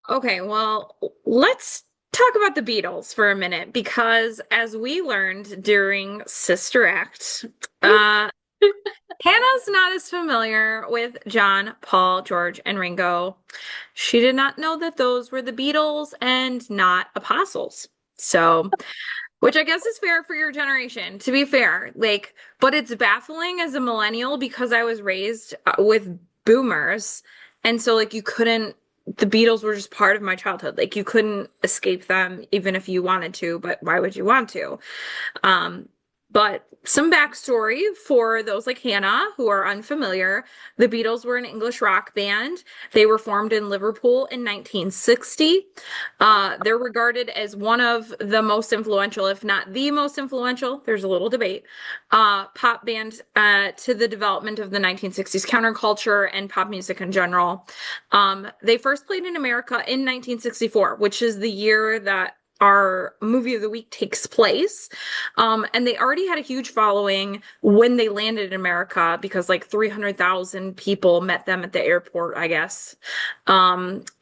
Okay, well, let's talk about the Beatles for a minute because as we learned during Sister Act, uh, Hannah's not as familiar with John, Paul, George, and Ringo. She did not know that those were the Beatles and not apostles. So, which I guess is fair for your generation, to be fair. Like, but it's baffling as a millennial because I was raised with boomers. And so, like, the Beatles were just part of my childhood. Like, you couldn't escape them even if you wanted to, but why would you want to? Um, but some backstory for those like Hannah who are unfamiliar. The Beatles were an English rock band. They were formed in Liverpool in 1960. They're regarded as one of the most influential, if not the most influential, there's a little debate, pop band to the development of the 1960s counterculture and pop music in general. They first played in America in 1964, which is the year that our movie of the week takes place. And they already had a huge following when they landed in America because like 300,000 people met them at the airport, I guess.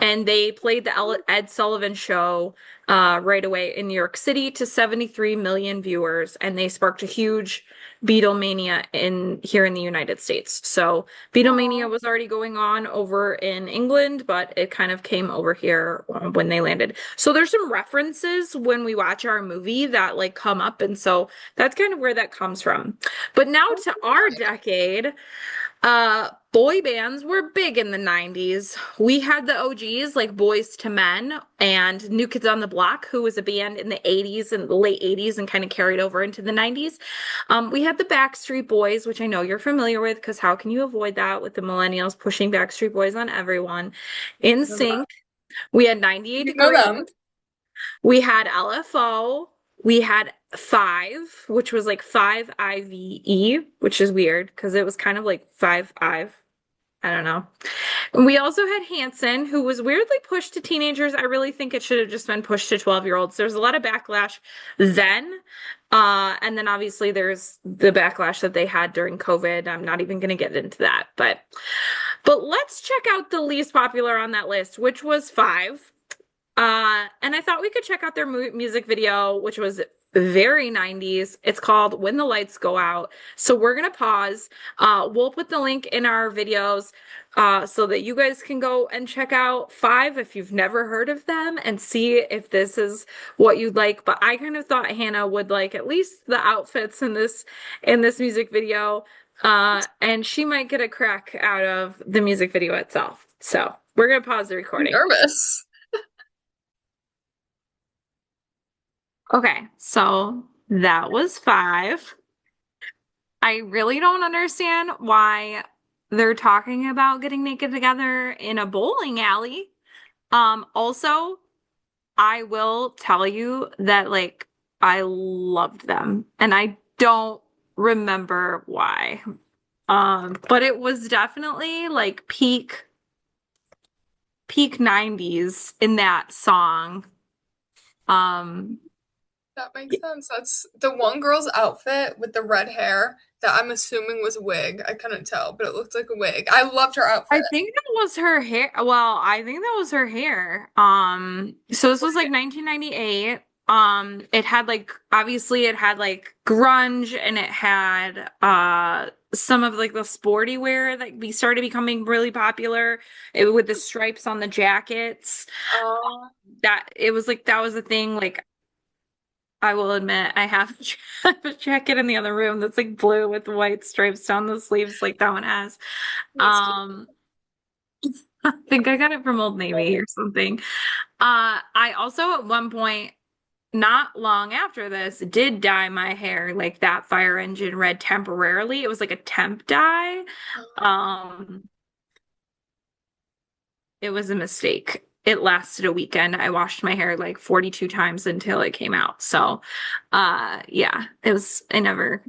And they played the Ed Sullivan Show right away in New York City to 73 million viewers, and they sparked a huge Beatlemania in here in the United States. So Beatlemania Aw. was already going on over in England, but it kind of came over here when they landed. So there's some references when we watch our movie that like come up, and so that's kind of where that comes from. But now to our decade, boy bands were big in the 90s. We had the OGs like Boys to Men and New Kids on the Block, who was a band in the 80s and the late 80s and kind of carried over into the 90s. We had the Backstreet Boys, which I know you're familiar with because how can you avoid that with the millennials pushing Backstreet Boys on everyone? In Sync, we had 98 You know Degrees, them. we had LFO, we had Five, which was like 5IVE, which is weird because it was kind of like Five Ive. I don't know. And we also had Hanson, who was weirdly pushed to teenagers. I really think it should have just been pushed to 12-year-olds. There's a lot of backlash then. And then obviously there's the backlash that they had during COVID. I'm not even going to get into that. But let's check out the least popular on that list, which was Five. And I thought we could check out their music video, which was very 90s. It's called When the Lights Go Out. So we're gonna pause. We'll put the link in our videos so that you guys can go and check out Five if you've never heard of them and see if this is what you'd like. But I kind of thought Hannah would like at least the outfits in this music video. And she might get a crack out of the music video itself. So we're gonna pause the I'm recording. nervous. Okay, so that was Five. I really don't understand why they're talking about getting naked together in a bowling alley. Also, I will tell you that like I loved them and I don't remember why. But it was definitely like peak 90s in that song. Um, That makes sense. That's the one girl's outfit with the red hair that I'm assuming was a wig. I couldn't tell, but it looked like a wig. I loved her outfit. I think that was her hair. Well, I think that was her hair. So this was like 1998. It had like obviously it had like grunge and it had some of like the sporty wear that be started becoming really popular with the stripes on the jackets. Uh, That it was like that was the thing. Like I will admit, I have I have a jacket in the other room that's like blue with white stripes down the sleeves, like that one has. that's cute. Um, I think I got it from Old Navy or something. I also at one point, not long after this, did dye my hair like that fire engine red temporarily. It was like a temp dye. Um, it was a mistake. It lasted a weekend. I washed my hair like 42 times until it came out. So, yeah, it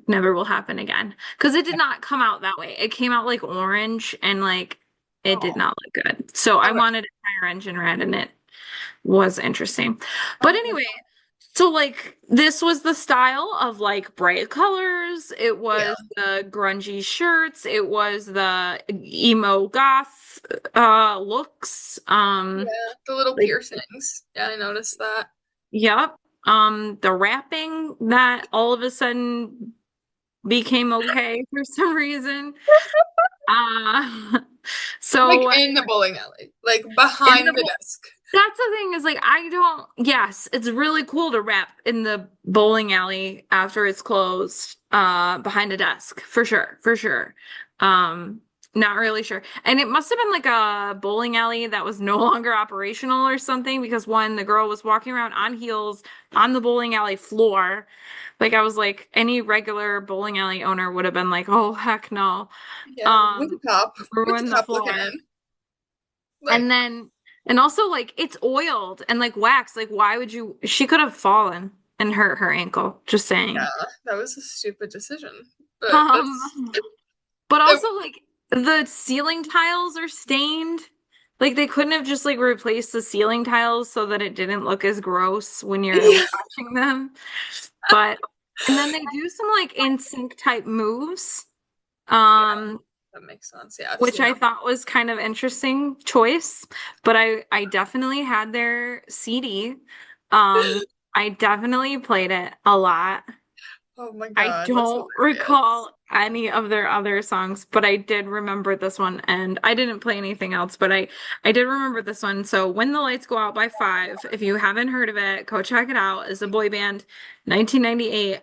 never will happen again. Because it did not come out that way. It came out like orange and like it did Oh, not look good. So I okay. wanted a fire engine red and it was interesting. But Oh my anyway, God. So like this was the style of like bright colors. It Yeah. was the grungy shirts. It was the emo goth looks. Yeah. The little Like piercings. Yeah, I noticed that. yep. The rapping that all of a sudden became okay for some reason. Uh Like so in the bowling alley, like in behind the the desk. That's the thing is like I don't yes, it's really cool to rap in the bowling alley after it's closed behind a desk for sure, for sure. Not really sure. And it must have been like a bowling alley that was no longer operational or something because when the girl was walking around on heels on the bowling alley floor, like I was like any regular bowling alley owner would have been like, "Oh heck no." Yeah, Um with the ruin the cop looking floor. in. And Like, then, and also like it's oiled and like wax. Like, why would you? She could have fallen and hurt her ankle. Just saying. yeah, that was a stupid decision. But that's Um, but it, also like the ceiling tiles are stained. Like they couldn't have just like replaced the ceiling tiles so that it didn't look as gross when you're yeah, watching them. But and then they do some like in sync type moves. Um, that makes sense. Yeah, I've which seen I that. thought was kind of interesting choice. But I definitely had their CD. Um, I definitely played it a lot. Oh my I God, that's don't hilarious. recall any of their other songs, but I did remember this one, and I didn't play anything else, but I did remember this one. So When the Lights Go Out by Five, if you haven't heard of it, go check it out. It's a boy band, 1998,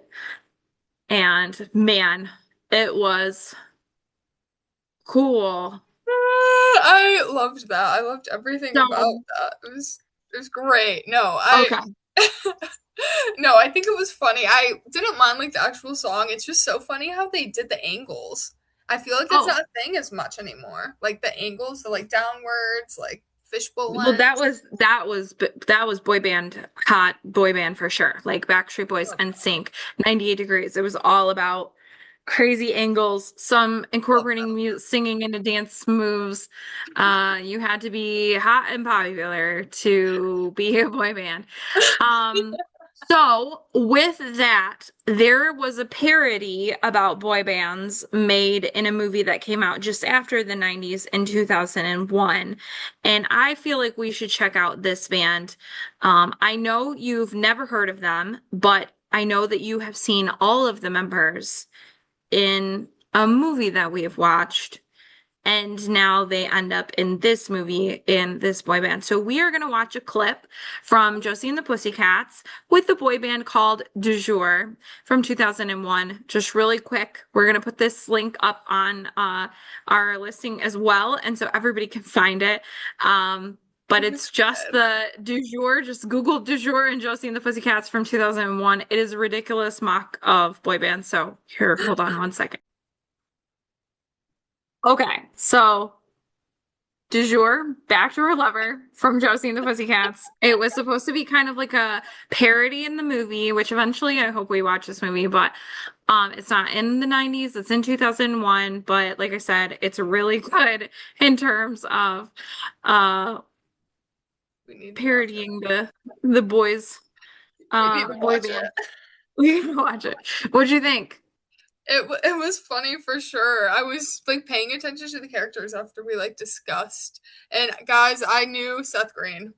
and man, it was cool. I loved that. I loved everything about So, that. It was great. No, I okay. no, I think it was funny. I didn't mind like the actual song. It's just so funny how they did the angles. I feel like that's Oh, not a thing as much anymore. Like the angles, the like downwards, like fishbowl well, lens. that was boy band, hot boy band for sure. Like Backstreet Boys Love and that. Sync, 98 Degrees. It was all about crazy angles, some Love incorporating mu singing into dance moves. You had to be hot and popular to be a boy band. Um, so with that, there was a parody about boy bands made in a movie that came out just after the 90's in 2001. And I feel like we should check out this band. I know you've never heard of them, but I know that you have seen all of the members in a movie that we have watched. And now they end up in this movie in this boy band. So we are going to watch a clip from Josie and the Pussycats with the boy band called DuJour from 2001. Just really quick, we're going to put this link up on our listing as well. And so everybody can find it. But It it's was just good. the DuJour. Just Google DuJour and Josie and the Pussycats from 2001. It is a ridiculous mock of boy bands. So here, hold on one second. Okay, so Du jour, Backdoor Lover from Josie and the Pussycats. It was supposed to be kind of like a parody in the movie, which eventually I hope we watch this movie, but it's not in the 90's, it's in 2001, but like I said, it's really good in terms of uh We need to watch it. parodying the boys We need to boy watch band. it. We can watch it. What'd you think? It was funny for sure. I was like paying attention to the characters after we like discussed. And guys, I knew Seth Green.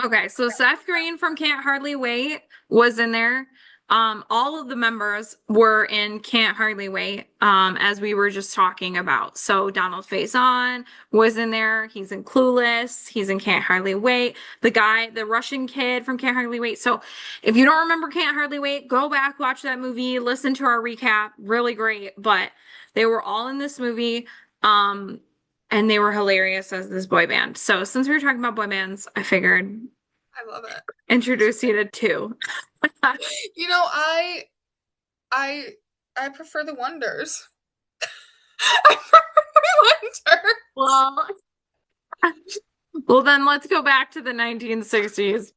Okay, so Seth Green from Can't Hardly Wait was in there. All of the members were in Can't Hardly Wait, as we were just talking about. So Donald Faison was in there. He's in Clueless. He's in Can't Hardly Wait. The guy, the Russian kid from Can't Hardly Wait. So if you don't remember Can't Hardly Wait, go back, watch that movie, listen to our recap. Really great. But they were all in this movie. Um, and they were hilarious as this boy band. So since we were talking about boy bands, I figured I love it. introduce you to two. You know, I I prefer the Wonders. I prefer the Wonders. Well, well, then let's go back to the 1960s.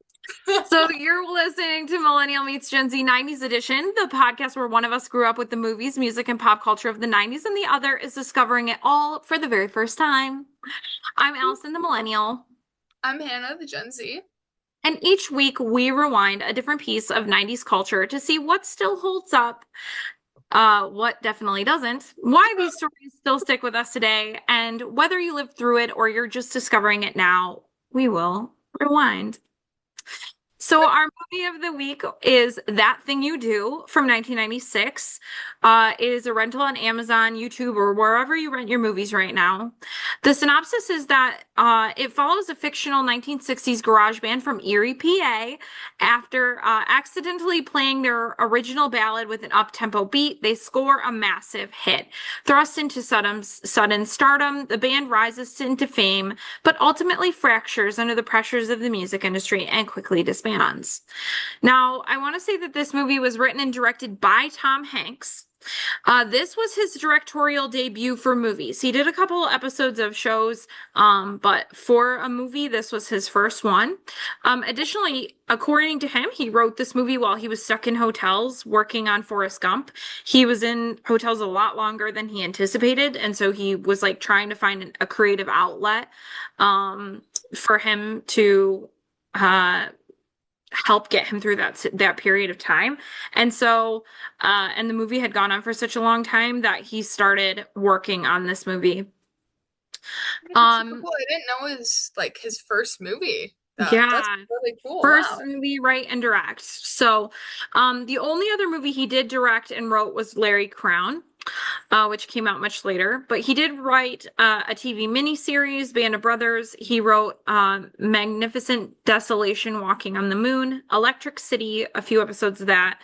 So you're listening to Millennial Meets Gen Z 90's edition, the podcast where one of us grew up with the movies, music, and pop culture of the 90's, and the other is discovering it all for the very first time. I'm Allison, the millennial. I'm Hannah, the Gen Z. And each week we rewind a different piece of 90s culture to see what still holds up, what definitely doesn't, why these stories still stick with us today, and whether you lived through it or you're just discovering it now, we will rewind. So our movie of the week is That Thing You Do from 1996. It is a rental on Amazon, YouTube, or wherever you rent your movies right now. The synopsis is that it follows a fictional 1960s garage band from Erie, PA. After accidentally playing their original ballad with an up-tempo beat, they score a massive hit. Thrust into sudden stardom, the band rises into fame, but ultimately fractures under the pressures of the music industry and quickly disbands. Now, I want to say that this movie was written and directed by Tom Hanks. This was his directorial debut for movies. He did a couple episodes of shows, but for a movie, this was his first one. Additionally, according to him, he wrote this movie while he was stuck in hotels working on Forrest Gump. He was in hotels a lot longer than he anticipated, and so he was like trying to find a creative outlet for him to help get him through that period of time. And so and the movie had gone on for such a long time that he started working on this movie. That's super Um cool. I didn't know it was like his first movie. That's yeah, really cool. first Wow. movie write and direct. So the only other movie he did direct and wrote was Larry Crown, which came out much later. But he did write a TV miniseries, Band of Brothers. He wrote Magnificent Desolation, Walking on the Moon, Electric City, a few episodes of that,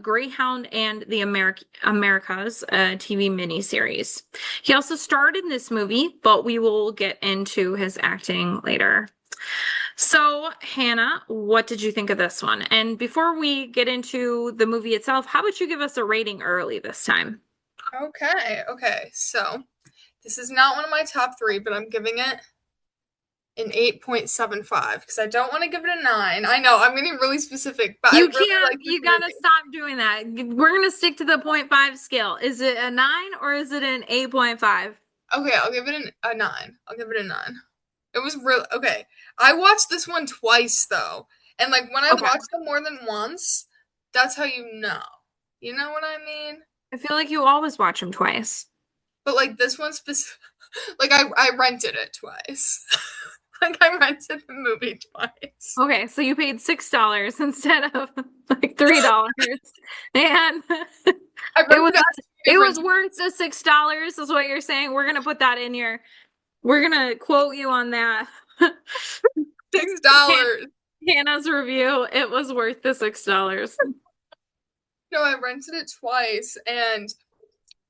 Greyhound, and the Americas, TV miniseries. He also starred in this movie, but we will get into his acting later. So, Hannah, what did you think of this one? And before we get into the movie itself, how about you give us a rating early this time? Okay. So this is not one of my top three, but I'm giving it an 8.75 because I don't want to give it a 9. I know I'm getting really specific, but I You really can't, like this you gotta movie. stop doing that. We're gonna stick to the point 0.5 scale. Is it a 9 or is it an 8.5? Okay, I'll give it a 9. I'll give it a 9. It was real okay. I watched this one twice though. And like when I Okay. watched them more than once, that's how you know. You know what I mean? I feel like you always watch them twice. But like this one specific like I rented it twice. Like I rented the movie twice. Okay, so you paid $6 instead of like $3. And I it was rented it at two it was different worth the $6 is what you're saying. We're gonna put that in your we're gonna quote you on that. $6. Hannah's review. It was worth the $6. No, I rented it twice, and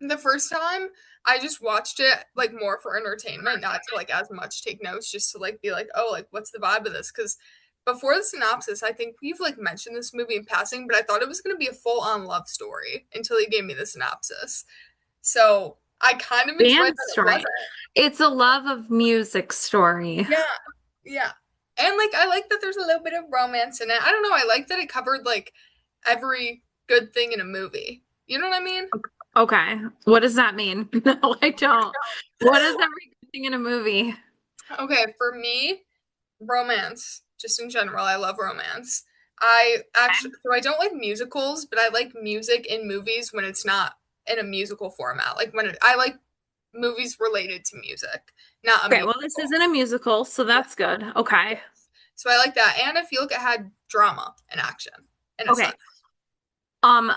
the first time I just watched it like more for entertainment, not to like as much take notes, just to like be like, oh, like what's the vibe of this? Because before the synopsis, I think we've like mentioned this movie in passing, but I thought it was gonna be a full-on love story until he gave me the synopsis. So I kind of enjoyed Band that it story. wasn't. It's a love of music story. Yeah, yeah. And like I like that there's a little bit of romance in it. I don't know, I like that it covered like every good thing in a movie. You know what I mean? Okay. What does that mean? No, I don't. What is every good thing in a movie? Okay, for me, romance, just in general, I love romance. I actually, so I don't like musicals, but I like music in movies when it's not in a musical format. Like I like movies related to music, not a Okay, well, this musical. isn't a musical, so Yeah. that's good. Okay. Yes. So I like that, and I feel like it had drama and action in a Okay. sense. Um,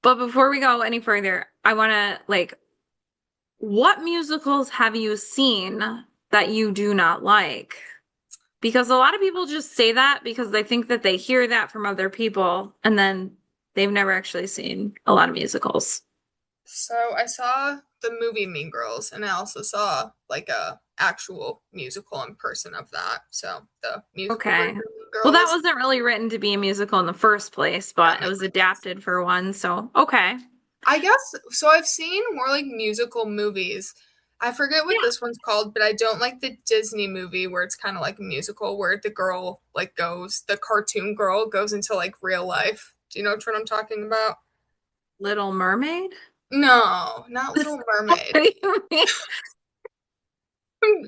but before we go any further, I want to like, what musicals have you seen that you do not like? Because a lot of people just say that because they think that they hear that from other people, and then they've never actually seen a lot of musicals. So I saw the movie Mean Girls, and I also saw like a actual musical in person of that. So the musical version Okay. of Mean Well, that Girls. wasn't really written to be a musical in the first place, but it was adapted for one, so okay. I guess so. I've seen more like musical movies. I forget what Yeah. this one's called, but I don't like the Disney movie where it's kind of like a musical where the girl like goes, the cartoon girl goes into like real life. Do you know what I'm talking about? Little Mermaid? No, not Little What Mermaid. do you mean?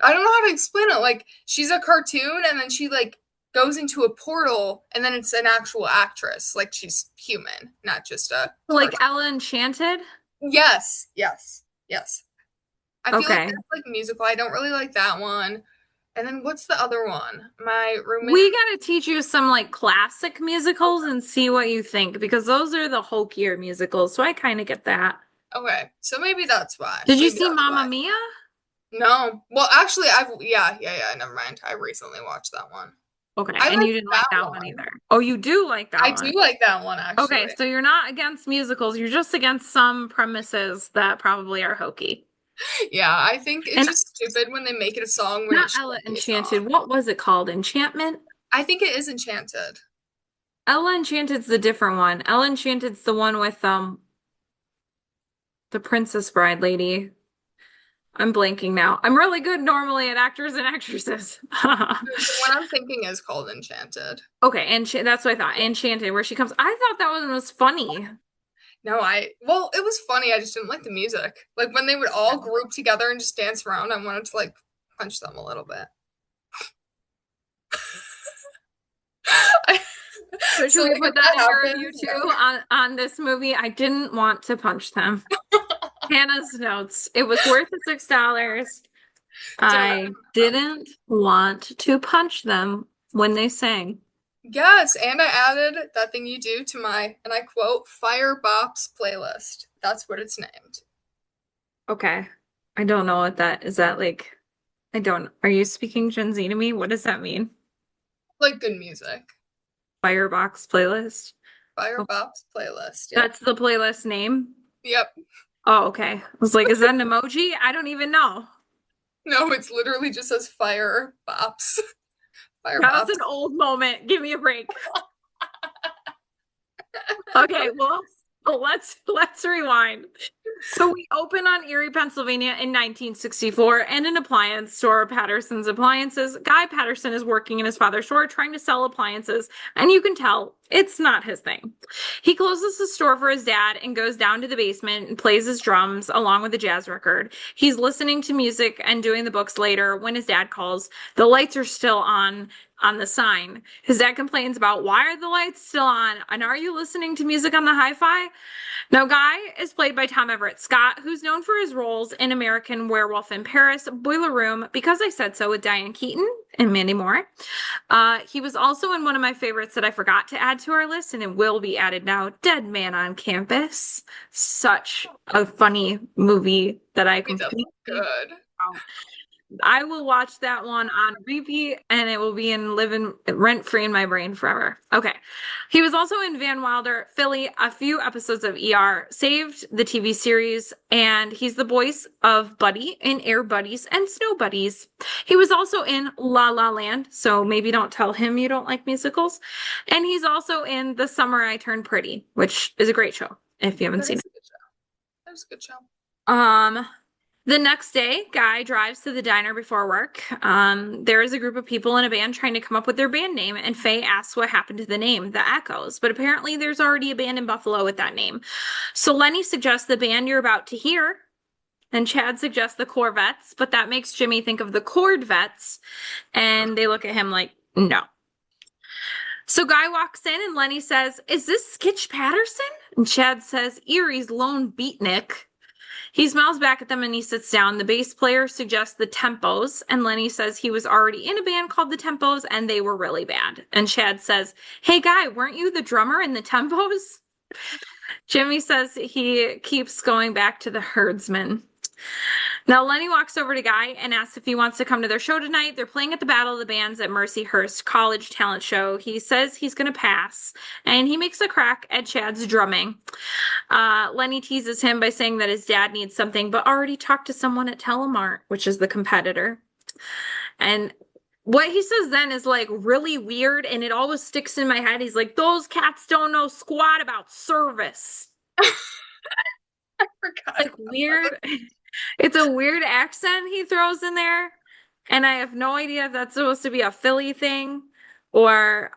I don't know how to explain it. Like she's a cartoon and then she like goes into a portal, and then it's an actual actress, like she's human, not just a Like cartoon. Ella Enchanted? Yes, yes, yes. I feel like Okay. that's like musical. I don't really like that one. And then what's the other one? My roommate. We gotta teach you some like classic musicals and see what you think because those are the hokier musicals. So I kind of get that. Okay, so maybe that's why. Did you Maybe see that's Mamma why. Mia? No. Well, actually, yeah. Never mind. I recently watched that one. Okay, I and like you didn't like that that one one. either. Oh, you do like that I do one. like that one Okay, actually. so you're not against musicals, you're just against some premises that probably are hokey. Yeah, I think it's And just stupid when they make it a song when it not should Ella be a Enchanted. song. What was it called? Enchantment? I think it is Enchanted. Ella Enchanted's the different one. Ella Enchanted's the one with the Princess Bride lady. I'm blanking now. I'm really good normally at actors and actresses. The one I'm thinking is called Enchanted. Okay, and that's what I thought. Enchanted, where she comes. I thought that one was funny. No, well, it was funny. I just didn't like the music. Like when they would all group together and just dance around, I wanted to like punch them a little bit. So should So we like put if that that in your review happens, too on this movie? I didn't want to punch them. Hannah's notes. It was worth the $6. don't I recommend them. didn't want to punch them when they sang. Yes, and I added that thing you do to my, and I quote, Fire Bops playlist. That's what it's named. Okay. I don't know what that is. That like, I don't. Are you speaking Gen Z to me? What does that mean? Like good music. Firebox playlist. Fire Oh, Bops playlist. Yep. that's the playlist name. Yep. Oh, okay. I was like, is that an emoji? I don't even know. No, it's literally just says Fire Bops. Fire That was Bops. an old moment. Give me a break. Okay, well, let's rewind. So we open on Erie, Pennsylvania in 1964, and an appliance store, Patterson's Appliances. Guy Patterson is working in his father's store trying to sell appliances, and you can tell it's not his thing. He closes the store for his dad and goes down to the basement and plays his drums along with a jazz record. He's listening to music and doing the books later when his dad calls. The lights are still on the sign. His dad complains about why are the lights still on and are you listening to music on the hi-fi? Now, Guy is played by Tom Everett Scott, who's known for his roles in American Werewolf in Paris, Boiler Room, Because I Said So with Diane Keaton and Mandy Moore. He was also in one of my favorites that I forgot to add to our list, and it will be added now, Dead Man on Campus. Such a funny movie that I It does completely look good. I will watch that one on repeat and it will be in living rent free in my brain forever. Okay. He was also in Van Wilder, Philly, a few episodes of ER, Saved the TV series, and he's the voice of Buddy in Air Buddies and Snow Buddies. He was also in La La Land, so maybe don't tell him you don't like musicals. And he's also in The Summer I Turned Pretty, which is a great show if you haven't That seen is it. a good show. That was a good show. Um, the next day, Guy drives to the diner before work. There is a group of people in a band trying to come up with their band name, and Faye asks what happened to the name, The Echoes. But apparently, there's already a band in Buffalo with that name. So Lenny suggests the band you're about to hear, and Chad suggests the Corvettes, but that makes Jimmy think of the Chordvettes, and they look at him like, no. So Guy walks in, and Lenny says, "Is this Skitch Patterson?" And Chad says, "Erie's lone beatnik." He smiles back at them and he sits down. The bass player suggests the Tempos, and Lenny says he was already in a band called the Tempos and they were really bad. And Chad says, "Hey, Guy, weren't you the drummer in the Tempos?" Jimmy says he keeps going back to the Herdsman. Now, Lenny walks over to Guy and asks if he wants to come to their show tonight. They're playing at the Battle of the Bands at Mercyhurst College Talent Show. He says he's going to pass, and he makes a crack at Chad's drumming. Lenny teases him by saying that his dad needs something, but already talked to someone at Telemart, which is the competitor. And what he says then is like really weird, and it always sticks in my head. He's like, "Those cats don't know squat about service." I forgot. Like weird. It's a weird accent he throws in there, and I have no idea if that's supposed to be a Philly thing or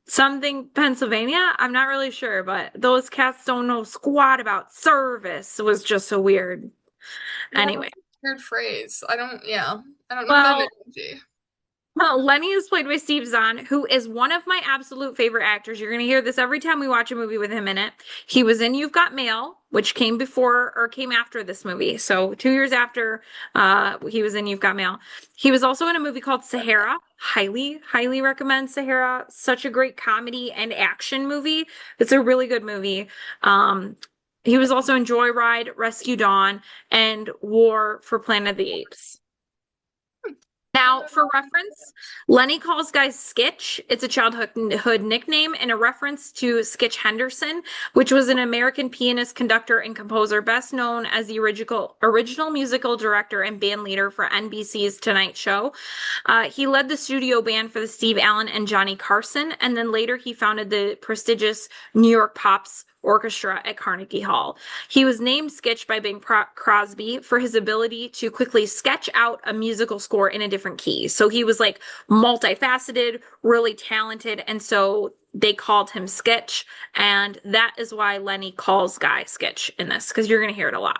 something Pennsylvania. I'm not really sure, but those cats don't know squat about service was just so weird. Yeah, Anyway, that's a weird phrase. I don't know that well, energy. Lenny is played by Steve Zahn, who is one of my absolute favorite actors. You're going to hear this every time we watch a movie with him in it. He was in You've Got Mail, which came before or came after this movie. So 2 years after he was in You've Got Mail. He was also in a movie called Sahara. Highly, highly recommend Sahara. Such a great comedy and action movie. It's a really good movie. He was also in Joyride, Rescue Dawn, and War for Planet of the Apes. Now, for reference, Lenny calls guys Skitch. It's a childhood nickname and a reference to Skitch Henderson, which was an American pianist, conductor, and composer, best known as the original musical director and band leader for NBC's Tonight Show. He led the studio band for the Steve Allen and Johnny Carson, and then later he founded the prestigious New York Pops Orchestra at Carnegie Hall. He was named Skitch by Bing Crosby for his ability to quickly sketch out a musical score in a different key. So he was like multifaceted, really talented, and so they called him Skitch, and that is why Lenny calls Guy Skitch in this, because you're going to hear it a lot.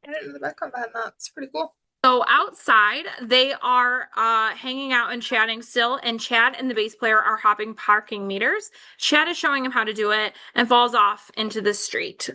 I didn't know the background behind that. It's pretty cool. So outside, they are hanging out and chatting still, and Chad and the bass player are hopping parking meters. Chad is showing him how to do it and falls off into the street.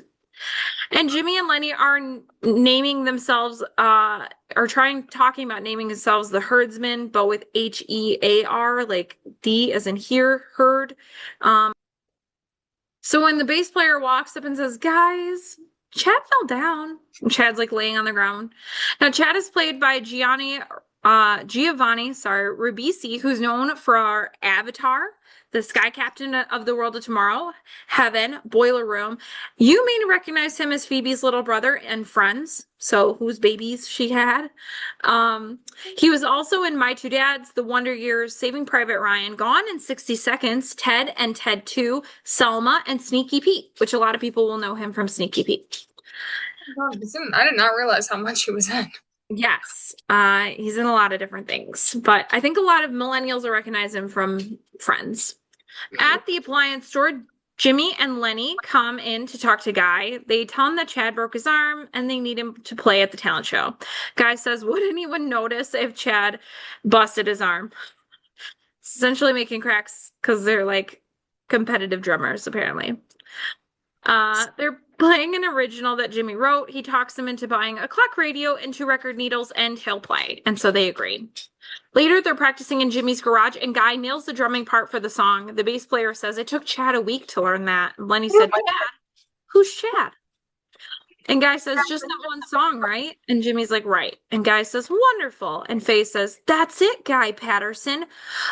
And Jimmy and Lenny are naming themselves, talking about naming themselves the Herdsmen, but with Hear, like D as in here, herd. So when the bass player walks up and says, guys, Chad fell down. And Chad's like laying on the ground. Now, Chad is played by Giovanni Ribisi, who's known for our Avatar, the Sky Captain of the World of Tomorrow, Heaven, Boiler Room. You may recognize him as Phoebe's little brother and Friends, so whose babies she had. He was also in My Two Dads, The Wonder Years, Saving Private Ryan, Gone in 60 Seconds, Ted and Ted 2, Selma, and Sneaky Pete, which a lot of people will know him from Sneaky Pete. I did not realize how much he was in. Yes, he's in a lot of different things, but I think a lot of millennials will recognize him from Friends. At the appliance store, Jimmy and Lenny come in to talk to Guy. They tell him that Chad broke his arm and they need him to play at the talent show. Guy says, would anyone notice if Chad busted his arm? Essentially making cracks because they're like competitive drummers, apparently. They're playing an original that Jimmy wrote. He talks them into buying a clock radio and 2 record needles, and he'll play. And so they agree. Later, they're practicing in Jimmy's garage, and Guy nails the drumming part for the song. The bass player says, it took Chad a week to learn that. And Lenny said, Chad? Who's Chad? And Guy says, just that one song, right? And Jimmy's like, right. And Guy says, wonderful. And Faye says, that's it, Guy Patterson.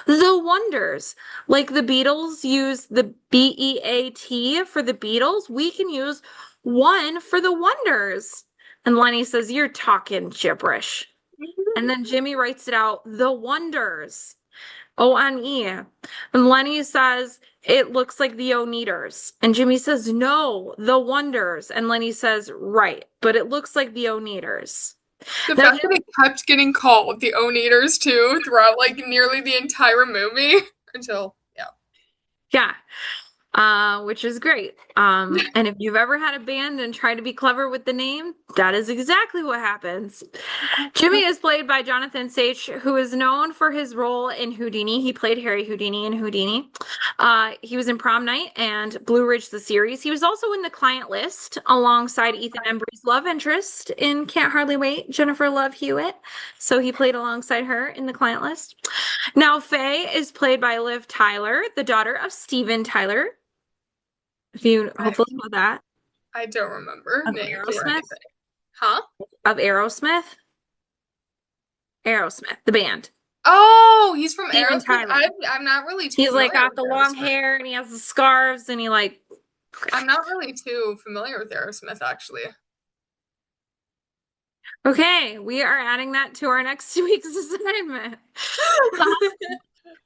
The Wonders. Like the Beatles use the BEAT for the Beatles, we can use one for the Wonders. And Lenny says, you're talking gibberish. And then Jimmy writes it out, the Wonders. O-N-E. And Lenny says, it looks like the Oneders. And Jimmy says, no, the Wonders. And Lenny says, right, but it looks like the Oneders. The fact that it kept getting called the Oneders too throughout like nearly the entire movie until, yeah. Which is great. And if you've ever had a band and tried to be clever with the name, that is exactly what happens. Jimmy is played by Jonathan Sach, who is known for his role in Houdini. He played Harry Houdini in Houdini. He was in Prom Night and Blue Ridge, the series. He was also in The Client List alongside Ethan Embry's love interest in Can't Hardly Wait, Jennifer Love Hewitt. So he played alongside her in The Client List. Now, Faye is played by Liv Tyler, the daughter of Steven Tyler. If you hopefully know that. I don't remember. Of Aerosmith? Huh? Of Aerosmith? Aerosmith, the band. Oh, he's from Steven Aerosmith. Tyler. I'm not really too He's like got the with long Aerosmith. hair and he has the scarves and he like. I'm not really too familiar with Aerosmith, actually. Okay, we are adding that to our next week's assignment.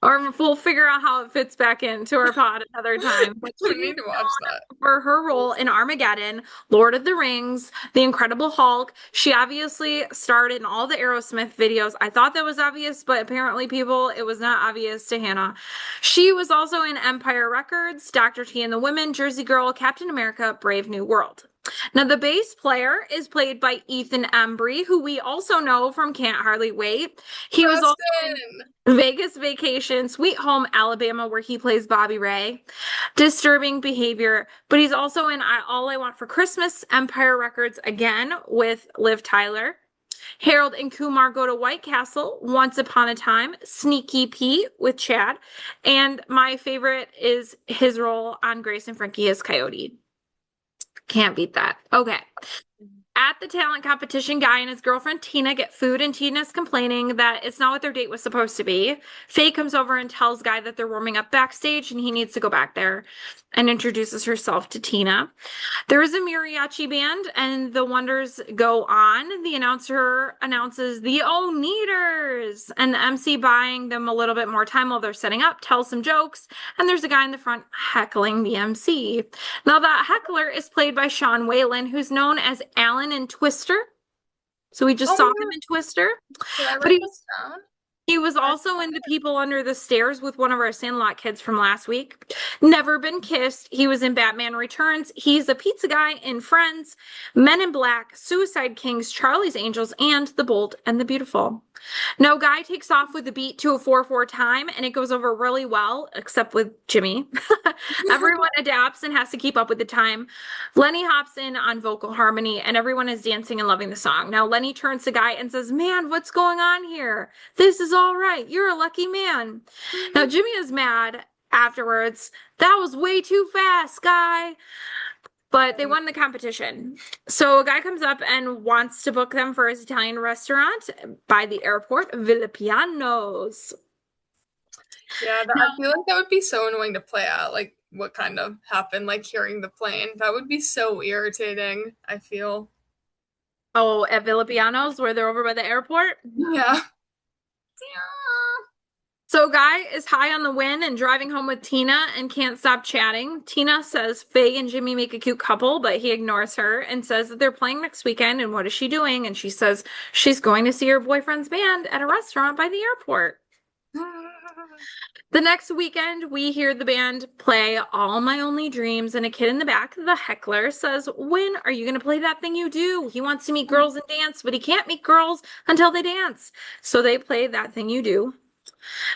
Or we'll figure out how it fits back into our pod another time. But We need to watch that. For her role in Armageddon, Lord of the Rings, The Incredible Hulk, she obviously starred in all the Aerosmith videos. I thought that was obvious, but apparently it was not obvious to Hannah. She was also in Empire Records, Dr. T and the Women, Jersey Girl, Captain America, Brave New World. Now, the bass player is played by Ethan Embry, who we also know from Can't Hardly Wait. He was also in Preston. Vegas Vacation, Sweet Home Alabama, where he plays Bobby Ray, Disturbing Behavior, but he's also in All I Want for Christmas, Empire Records again with Liv Tyler. Harold and Kumar Go to White Castle, Once Upon a Time, Sneaky Pete with Chad, and my favorite is his role on Grace and Frankie as Coyote. Can't beat that. Okay. At the talent competition, Guy and his girlfriend Tina get food, and Tina's complaining that it's not what their date was supposed to be. Faye comes over and tells Guy that they're warming up backstage and he needs to go back there, and introduces herself to Tina. There is a mariachi band, and the Wonders go on. The announcer announces the Oneders, and the MC, buying them a little bit more time while they're setting up, tells some jokes, and there's a guy in the front heckling the MC. Now, that heckler is played by Sean Whalen, who's known as Alan in Twister. So we just saw him in Twister. Did I But write this down? he was also in The People Under the Stairs with one of our Sandlot kids from last week. Never Been Kissed. He was in Batman Returns. He's a pizza guy in Friends, Men in Black, Suicide Kings, Charlie's Angels, and The Bold and the Beautiful. Now, Guy takes off with the beat to a 4/4 time, and it goes over really well, except with Jimmy. Everyone adapts and has to keep up with the time. Lenny hops in on vocal harmony, and everyone is dancing and loving the song. Now, Lenny turns to Guy and says, "Man, what's going on here? This is all right. You're a lucky man." Now, Jimmy is mad afterwards. "That was way too fast, Guy." But they won the competition. So a guy comes up and wants to book them for his Italian restaurant by the airport, Villa Pianos. Yeah, I feel like that would be so annoying to play out. Like, what kind of happened? Like, hearing the plane. That would be so irritating, I feel. Oh, at Villa Pianos, where they're over by the airport? Yeah. So Guy is high on the wind and driving home with Tina and can't stop chatting. Tina says Faye and Jimmy make a cute couple, but he ignores her and says that they're playing next weekend, and what is she doing? And she says she's going to see her boyfriend's band at a restaurant by the airport. The next weekend, we hear the band play All My Only Dreams, and a kid in the back, the heckler, says, "When are you going to play that thing you do?" He wants to meet girls and dance, but he can't meet girls until they dance. So they play That Thing You Do.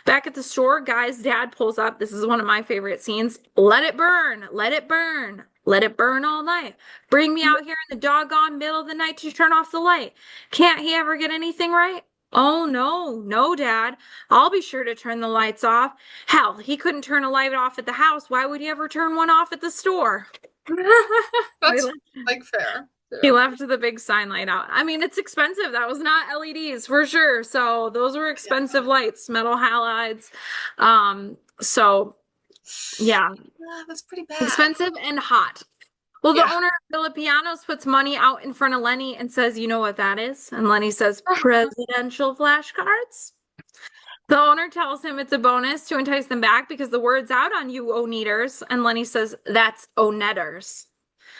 Back at the store, Guy's dad pulls up. This is one of my favorite scenes. "Let it burn, let it burn, let it burn all night. Bring me out here in the doggone middle of the night to turn off the light. Can't he ever get anything right?" "Oh, no, no, Dad. I'll be sure to turn the lights off. Hell, he couldn't turn a light off at the house. Why would he ever turn one off at the store?" That's, like, fair. He left the big sign light out. I mean, it's expensive. That was not LEDs for sure. So those were expensive lights, metal halides. So yeah, That's pretty bad. expensive and hot. Well, the owner of Villa Pianos puts money out in front of Lenny and says, "You know what that is?" And Lenny says, "Presidential flashcards." The owner tells him it's a bonus to entice them back because the word's out on you Oneders. And Lenny says, "That's Oneders."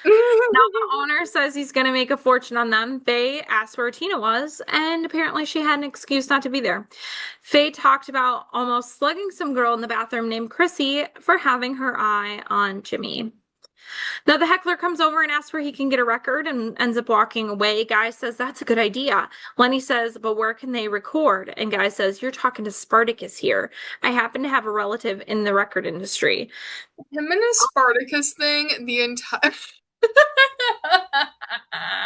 Now the owner says he's going to make a fortune on them. Faye asked where Tina was, and apparently she had an excuse not to be there. Faye talked about almost slugging some girl in the bathroom named Chrissy for having her eye on Jimmy. Now the heckler comes over and asks where he can get a record and ends up walking away. Guy says that's a good idea. Lenny says, "But where can they record?" And Guy says, "You're talking to Spartacus here. I happen to have a relative in the record industry." Him and his Spartacus thing, the entire...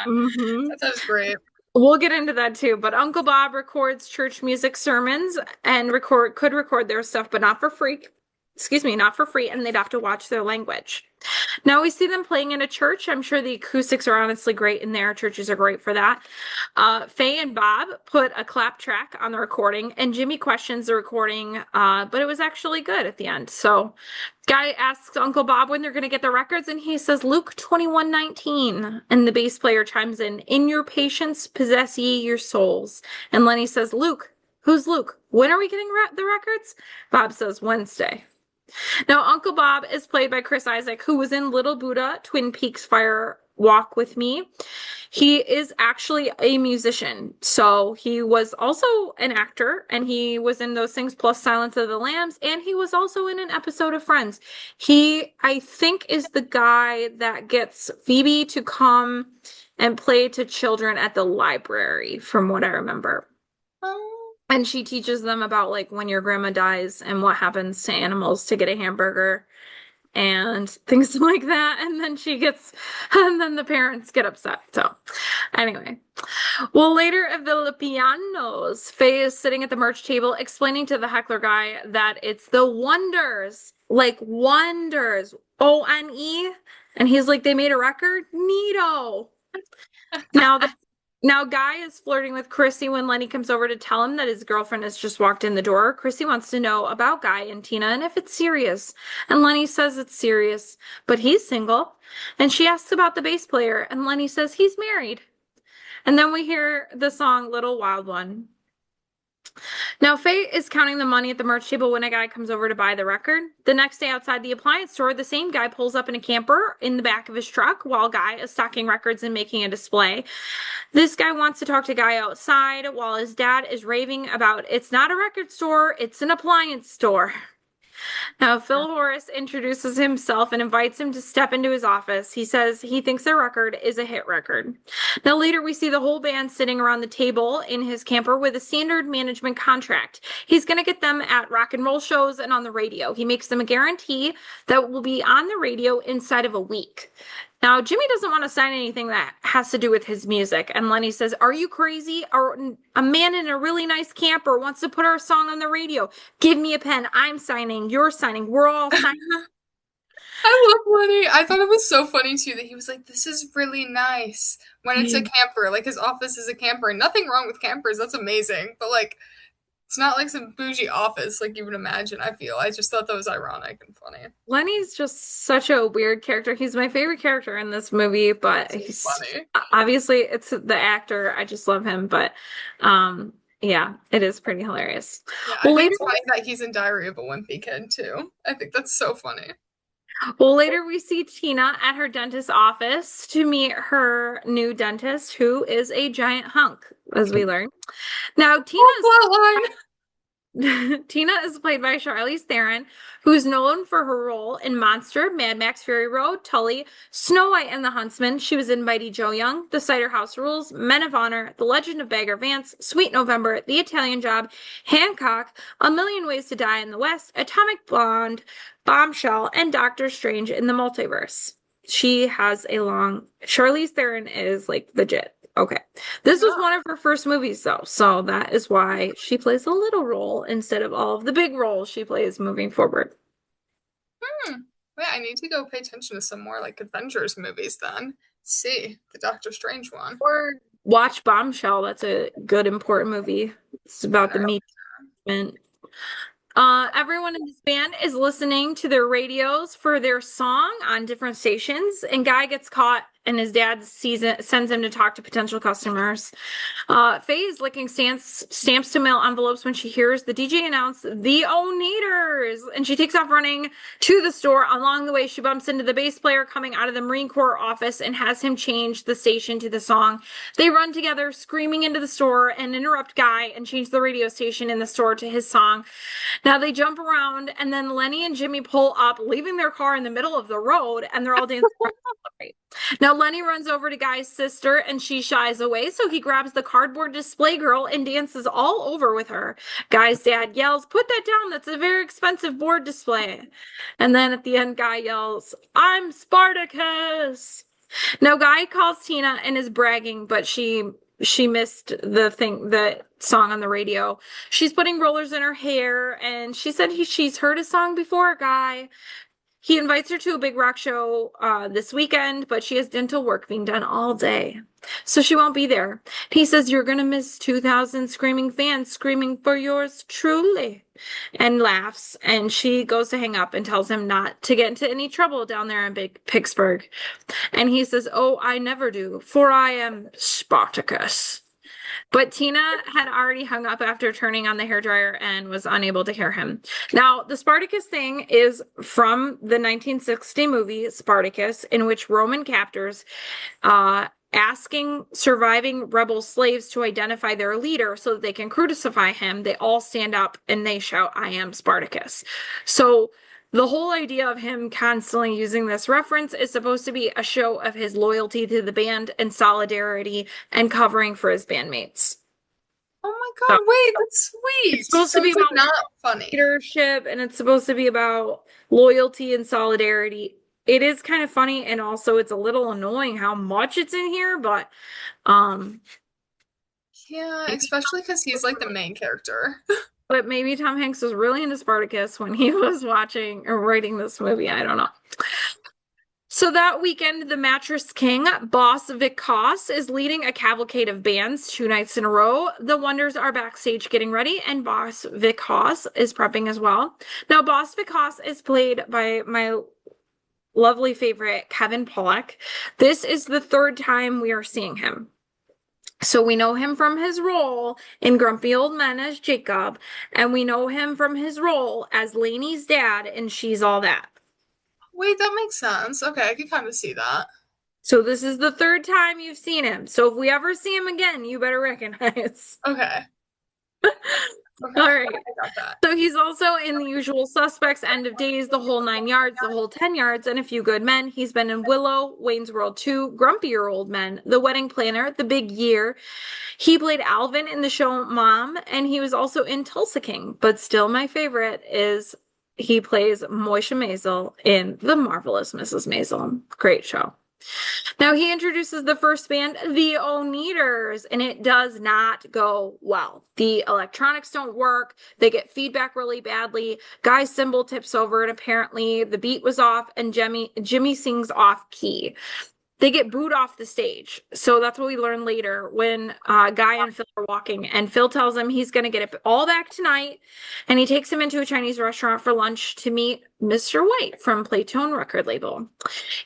That sounds great. We'll get into that too, but Uncle Bob records church music sermons and could record their stuff, but not for free. Excuse me, not for free, and they'd have to watch their language. Now we see them playing in a church. I'm sure the acoustics are honestly great in there. Churches are great for that. Faye and Bob put a clap track on the recording, and Jimmy questions the recording, but it was actually good at the end. So Guy asks Uncle Bob when they're going to get the records, and he says Luke 21:19, and the bass player chimes in your patience possess ye your souls." And Lenny says, "Luke, who's Luke? When are we getting the records?" Bob says, "Wednesday." Now, Uncle Bob is played by Chris Isaak, who was in Little Buddha, Twin Peaks Fire Walk with Me. He is actually a musician. So he was also an actor and he was in those things plus Silence of the Lambs and he was also in an episode of Friends. He, I think, is the guy that gets Phoebe to come and play to children at the library, from what I remember. Oh. And she teaches them about like when your grandma dies and what happens to animals to get a hamburger and things like that. And then and then the parents get upset. So, anyway. Well, later at the pianos, Faye is sitting at the merch table explaining to the heckler guy that it's the Wonders, like Wonders, O-N-E. And he's like, they made a record? Neato. Now the Now Guy is flirting with Chrissy when Lenny comes over to tell him that his girlfriend has just walked in the door. Chrissy wants to know about Guy and Tina and if it's serious. And Lenny says it's serious, but he's single. And she asks about the bass player, and Lenny says he's married. And then we hear the song Little Wild One. Now, Faye is counting the money at the merch table when a guy comes over to buy the record. The next day outside the appliance store, the same guy pulls up in a camper in the back of his truck while Guy is stocking records and making a display. This guy wants to talk to Guy outside while his dad is raving about it's not a record store, it's an appliance store. Now, Phil Horace introduces himself and invites him to step into his office. He says he thinks their record is a hit record. Now, later we see the whole band sitting around the table in his camper with a standard management contract. He's going to get them at rock and roll shows and on the radio. He makes them a guarantee that will be on the radio inside of a week. Now, Jimmy doesn't want to sign anything that has to do with his music. And Lenny says, are you crazy? Or a man in a really nice camper wants to put our song on the radio. Give me a pen. I'm signing. You're signing. We're all signing. I love Lenny. I thought it was so funny too that he was like, "This is really nice." When it's a camper, like his office is a camper. Nothing wrong with campers. That's amazing. But like, it's not like some bougie office like you would imagine. I feel. I just thought that was ironic and funny. Lenny's just such a weird character. He's my favorite character in this movie, but he's Funny. obviously it's the actor. I just love him, but yeah, it is pretty hilarious. Yeah, I Well, think later it's funny that he's in Diary of a Wimpy Kid too. I think that's so funny. Well, later we see Tina at her dentist's office to meet her new dentist, who is a giant hunk, as we learn. Now, Oh, flatline. Tina is played by Charlize Theron, who's known for her role in Monster, Mad Max Fury Road, Tully, Snow White and the Huntsman. She was in Mighty Joe Young, The Cider House Rules, Men of Honor, The Legend of Bagger Vance, Sweet November, The Italian Job, Hancock, A Million Ways to Die in the West, Atomic Blonde, Bombshell, and Doctor Strange in the Multiverse. She has a long... Charlize Theron is like legit. Okay. This was one of her first movies, though, so that is why she plays a little role instead of all of the big roles she plays moving forward. Wait, I need to go pay attention to some more like Avengers movies then. See the Doctor Strange one. Or watch Bombshell. That's a good, important movie. It's about the meat movement. Everyone in this band is listening to their radios for their song on different stations, and Guy gets caught and his dad sends him to talk to potential customers. Faye is licking stamps to mail envelopes when she hears the DJ announce the Oneders, and she takes off running to the store. Along the way, she bumps into the bass player coming out of the Marine Corps office and has him change the station to the song. They run together, screaming into the store and interrupt Guy and change the radio station in the store to his song. Now they jump around, and then Lenny and Jimmy pull up, leaving their car in the middle of the road, and they're all dancing. Now Lenny runs over to Guy's sister and she shies away, so he grabs the cardboard display girl and dances all over with her. Guy's dad yells, "Put that down, that's a very expensive board display." And then at the end, Guy yells, "I'm Spartacus." Now Guy calls Tina and is bragging, but she missed the song on the radio. She's putting rollers in her hair, and she said she's heard a song before, Guy. He invites her to a big rock show this weekend, but she has dental work being done all day, so she won't be there. He says, "You're going to miss 2,000 screaming fans screaming for yours truly," and laughs, and she goes to hang up and tells him not to get into any trouble down there in Big Pittsburgh. And he says, "Oh, I never do, for I am Spartacus." But Tina had already hung up after turning on the hairdryer and was unable to hear him. Now, the Spartacus thing is from the 1960 movie Spartacus, in which Roman captors asking surviving rebel slaves to identify their leader so that they can crucify him, they all stand up and they shout, "I am Spartacus." So the whole idea of him constantly using this reference is supposed to be a show of his loyalty to the band and solidarity and covering for his bandmates. Oh my So God, wait, that's it's sweet. supposed to So be it's like about not funny. leadership and it's supposed to be about loyalty and solidarity. It is kind of funny and also it's a little annoying how much it's in here, but um Yeah, maybe especially because he's like the main character. maybe Tom Hanks was really into Spartacus when he was watching or writing this movie. I don't know. So that weekend, the Mattress King, boss Vic Koss, is leading a cavalcade of bands 2 nights in a row. The Wonders are backstage getting ready, and boss Vic Koss is prepping as well. Now, boss Vic Koss is played by my lovely favorite, Kevin Pollak. This is the third time we are seeing him. So we know him from his role in Grumpy Old Men as Jacob, and we know him from his role as Lainey's dad in She's All That. Wait, that makes sense. Okay, I can kind of see that. So this is the third time you've seen him. So if we ever see him again, you better recognize. Okay, okay, All right. I got that. So he's also in The Usual Suspects, End of Days, The Whole Nine Yards, The Whole 10 Yards, and A Few Good Men. He's been in Willow, Wayne's World 2, Grumpier Old Men, The Wedding Planner, The Big Year. He played Alvin in the show Mom, and he was also in Tulsa King. But still, my favorite is he plays Moisha Maisel in The Marvelous Mrs. Maisel. Great show. Now he introduces the first band, the Oneders, and it does not go well. The electronics don't work. They get feedback really badly. Guy's cymbal tips over, and apparently the beat was off, and Jimmy sings off key. They get booed off the stage. So that's what we learn later when Guy and Phil are walking. And Phil tells him he's going to get it all back tonight. And he takes him into a Chinese restaurant for lunch to meet Mr. White from Playtone record label.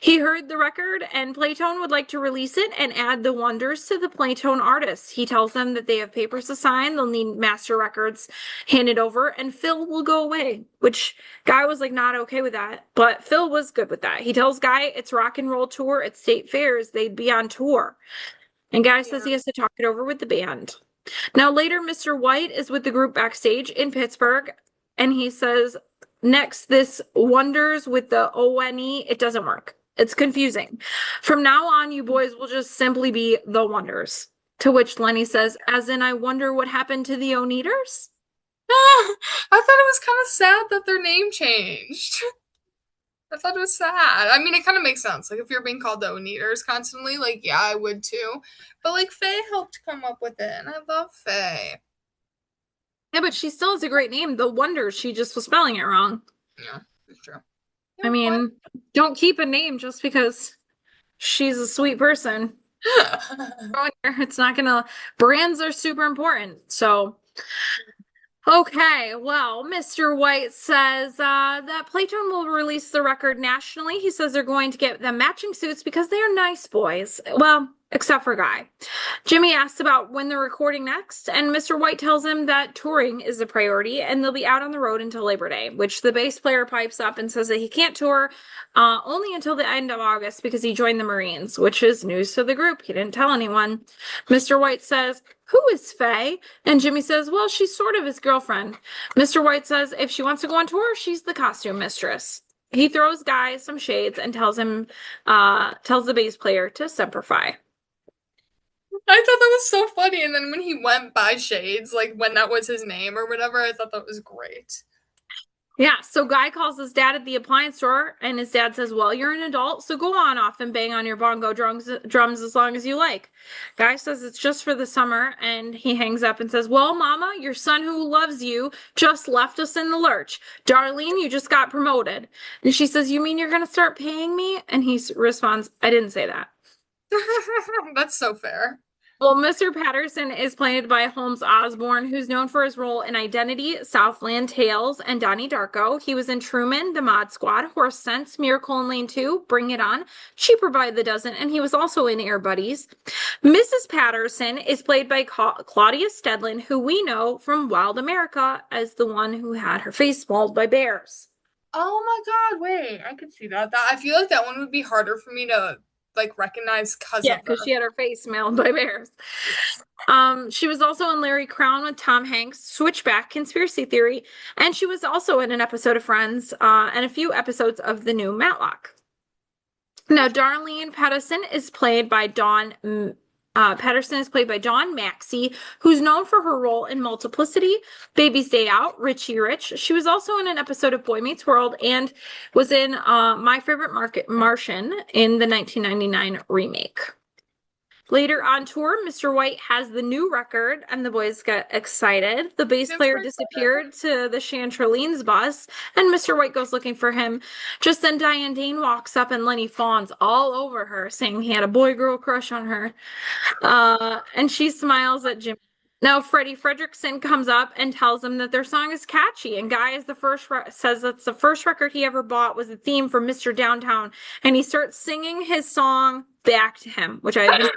He heard the record and Playtone would like to release it and add the Wonders to the Playtone artists. He tells them that they have papers to sign, they'll need master records handed over, and Phil will go away, which Guy was like not okay with that, but Phil was good with that. He tells Guy it's rock and roll tour, it's state fairs, they'd be on tour. And Guy says he has to talk it over with the band. Now later, Mr. White is with the group backstage in Pittsburgh, and he says, next, this Wonders with the O-N-E, it doesn't work. It's confusing. From now on, you boys will just simply be the Wonders. To which Lenny says, as in, I wonder what happened to the Oneders? I thought it was kind of sad that their name changed. I thought it was sad. I mean, it kind of makes sense. Like, if you're being called the Oneders constantly, like, yeah, I would too. But, like, Faye helped come up with it, and I love Faye. Yeah, but she still has a great name, the Wonders. She just was spelling it wrong. Yeah, it's true. I Yeah, mean, don't keep a name just because she's a sweet person. what? It's not gonna, brands are super important. So okay, well, Mr. White says that Playtone will release the record nationally. He says they're going to get them matching suits because they are nice boys. Well, except for Guy. Jimmy asks about when they're recording next, and Mr. White tells him that touring is a priority and they'll be out on the road until Labor Day, which the bass player pipes up and says that he can't tour only until the end of August because he joined the Marines, which is news to the group. He didn't tell anyone. Mr. White says, who is Faye? And Jimmy says, well, she's sort of his girlfriend. Mr. White says if she wants to go on tour, she's the costume mistress. He throws Guy some shades and tells the bass player to Semper Fi. I thought that was so funny. And then when he went by Shades, like when that was his name or whatever, I thought that was great. Yeah, so Guy calls his dad at the appliance store, and his dad says, well, you're an adult, so go on off and bang on your bongo drums as long as you like. Guy says it's just for the summer, and he hangs up and says, well, Mama, your son who loves you just left us in the lurch. Darlene, you just got promoted. And she says, you mean you're going to start paying me? And he responds, I didn't say that. That's so fair. Well, Mr. Patterson is played by Holmes Osborne, who's known for his role in Identity, Southland Tales, and Donnie Darko. He was in Truman, The Mod Squad, Horse Sense, Miracle in Lane 2, Bring It On, Cheaper by the Dozen, and he was also in Air Buddies. Mrs. Patterson is played by Claudia Stedlin, who we know from Wild America as the one who had her face mauled by bears. Oh my God, wait, I could see that. I feel like that one would be harder for me to like recognize because Yeah, of because her. she had her face mauled by bears. She was also in Larry Crown with Tom Hanks, Switchback, Conspiracy Theory, and she was also in an episode of Friends, and a few episodes of the new Matlock. Now, Darlene Patterson is played by Dawn Maxey, who's known for her role in Multiplicity, Baby's Day Out, Richie Rich. She was also in an episode of Boy Meets World and was in My Favorite Martian in the 1999 remake. Later on tour, Mr. White has the new record, and the boys get excited. The bass player Super excited. disappeared to the Chantraline's bus, and Mr. White goes looking for him. Just then, Diane Dane walks up, and Lenny fawns all over her, saying he had a boy-girl crush on her. And she smiles at Jimmy. Now, Freddie Fredrickson comes up and tells him that their song is catchy, and Guy is the first says that's the first record he ever bought was the theme for Mr. Downtown, and he starts singing his song back to him, which I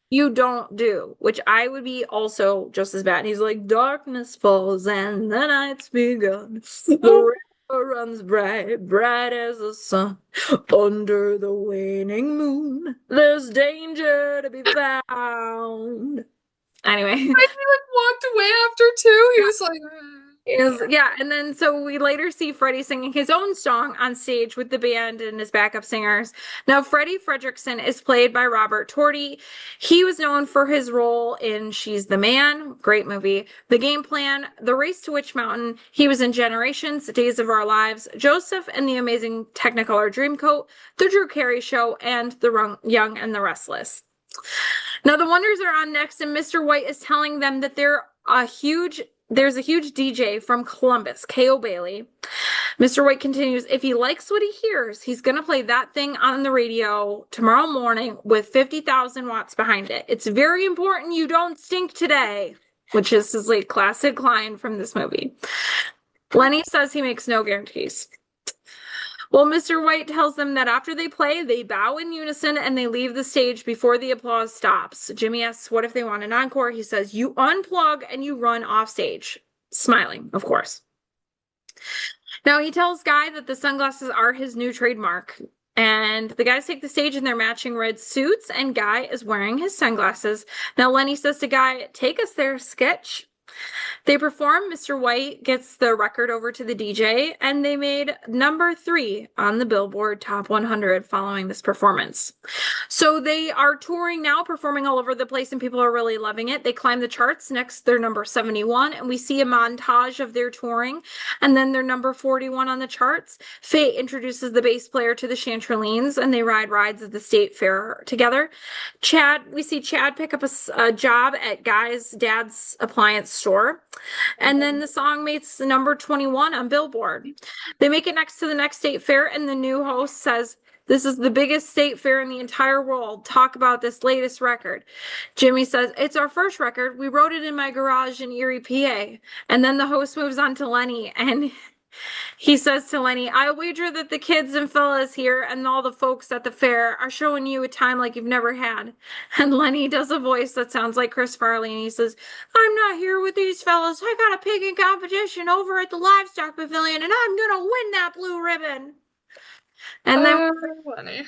you don't do, which I would be also just as bad. And he's like, darkness falls and the night's begun. The river runs bright, bright as the sun. Under the waning moon, there's danger to be found. Anyway. He like walked away after two. He was like, Yeah, and then so we later see Freddie singing his own song on stage with the band and his backup singers. Now, Freddie Fredrickson is played by Robert Torti. He was known for his role in She's the Man, great movie, The Game Plan, The Race to Witch Mountain. He was in Generations, Days of Our Lives, Joseph and the Amazing Technicolor Dreamcoat, The Drew Carey Show, and The Young and the Restless. Now, the Oneders are on next, and Mr. White is telling them that there's a huge DJ from Columbus, K.O. Bailey. Mr. White continues, if he likes what he hears, he's going to play that thing on the radio tomorrow morning with 50,000 watts behind it. It's very important you don't stink today, which is his like classic line from this movie. Lenny says he makes no guarantees. Well, Mr. White tells them that after they play, they bow in unison and they leave the stage before the applause stops. Jimmy asks what if they want an encore. He says, you unplug and you run off stage. Smiling, of course. Now, he tells Guy that the sunglasses are his new trademark. And the guys take the stage in their matching red suits, and Guy is wearing his sunglasses. Now, Lenny says to Guy, take us there, Sketch. They perform. Mr. White gets the record over to the DJ, and they made number 3 on the Billboard Top 100 following this performance. So they are touring now, performing all over the place, and people are really loving it. They climb the charts. Next, they're number 71, and we see a montage of their touring, and then they're number 41 on the charts. Faye introduces the bass player to the Chantralines, and they ride rides at the state fair together. We see Chad pick up a job at Guy's dad's appliance store. And then the song makes number 21 on Billboard. They make it next to the next state fair, and the new host says, this is the biggest state fair in the entire world. Talk about this latest record. Jimmy says, it's our first record. We wrote it in my garage in Erie, PA. And then the host moves on to Lenny, and he says to Lenny, I wager that the kids and fellas here and all the folks at the fair are showing you a time like you've never had. And Lenny does a voice that sounds like Chris Farley, and he says, I'm not here with these fellas. I got a pigging competition over at the livestock pavilion, and I'm going to win that blue ribbon. And Lenny.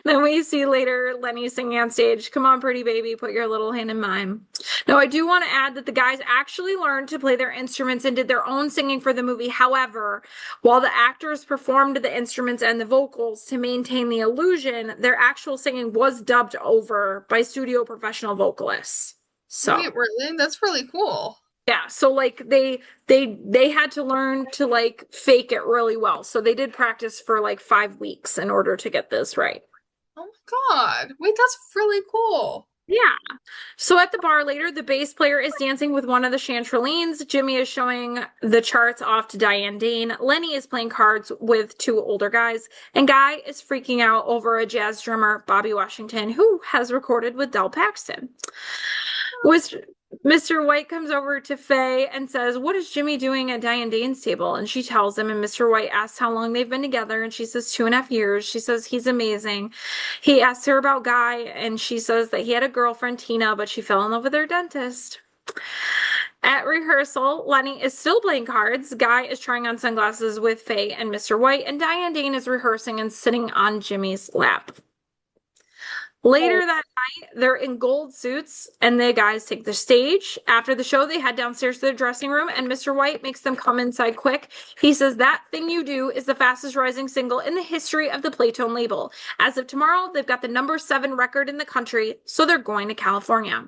then we see later Lenny singing on stage, come on, pretty baby, put your little hand in mine. Now, I do want to add that the guys actually learned to play their instruments and did their own singing for the movie. However, while the actors performed the instruments and the vocals to maintain the illusion, their actual singing was dubbed over by studio professional vocalists. So, wait, really? That's really cool. yeah, so like they had to learn to like fake it really well. So they did practice for like 5 weeks in order to get this right. Oh my God. Wait, that's really cool. Yeah. So at the bar later, the bass player is dancing with one of the chanterlines. Jimmy is showing the charts off to Diane Dane. Lenny is playing cards with two older guys. And Guy is freaking out over a jazz drummer, Bobby Washington, who has recorded with Del Paxton. Was Mr. White comes over to Faye and says, "What is Jimmy doing at Diane Dane's table?" And she tells him, and Mr. White asks how long they've been together, and she says 2.5 years. She says he's amazing. He asks her about Guy, and she says that he had a girlfriend, Tina, but she fell in love with her dentist. At rehearsal, Lenny is still playing cards. Guy is trying on sunglasses with Faye and Mr. White, and Diane Dane is rehearsing and sitting on Jimmy's lap. Later that night, they're in gold suits and the guys take the stage. After the show, they head downstairs to their dressing room and Mr. White makes them come inside quick. He says, "That Thing You Do is the fastest rising single in the history of the Playtone label. As of tomorrow, they've got the #7 record in the country, so they're going to California."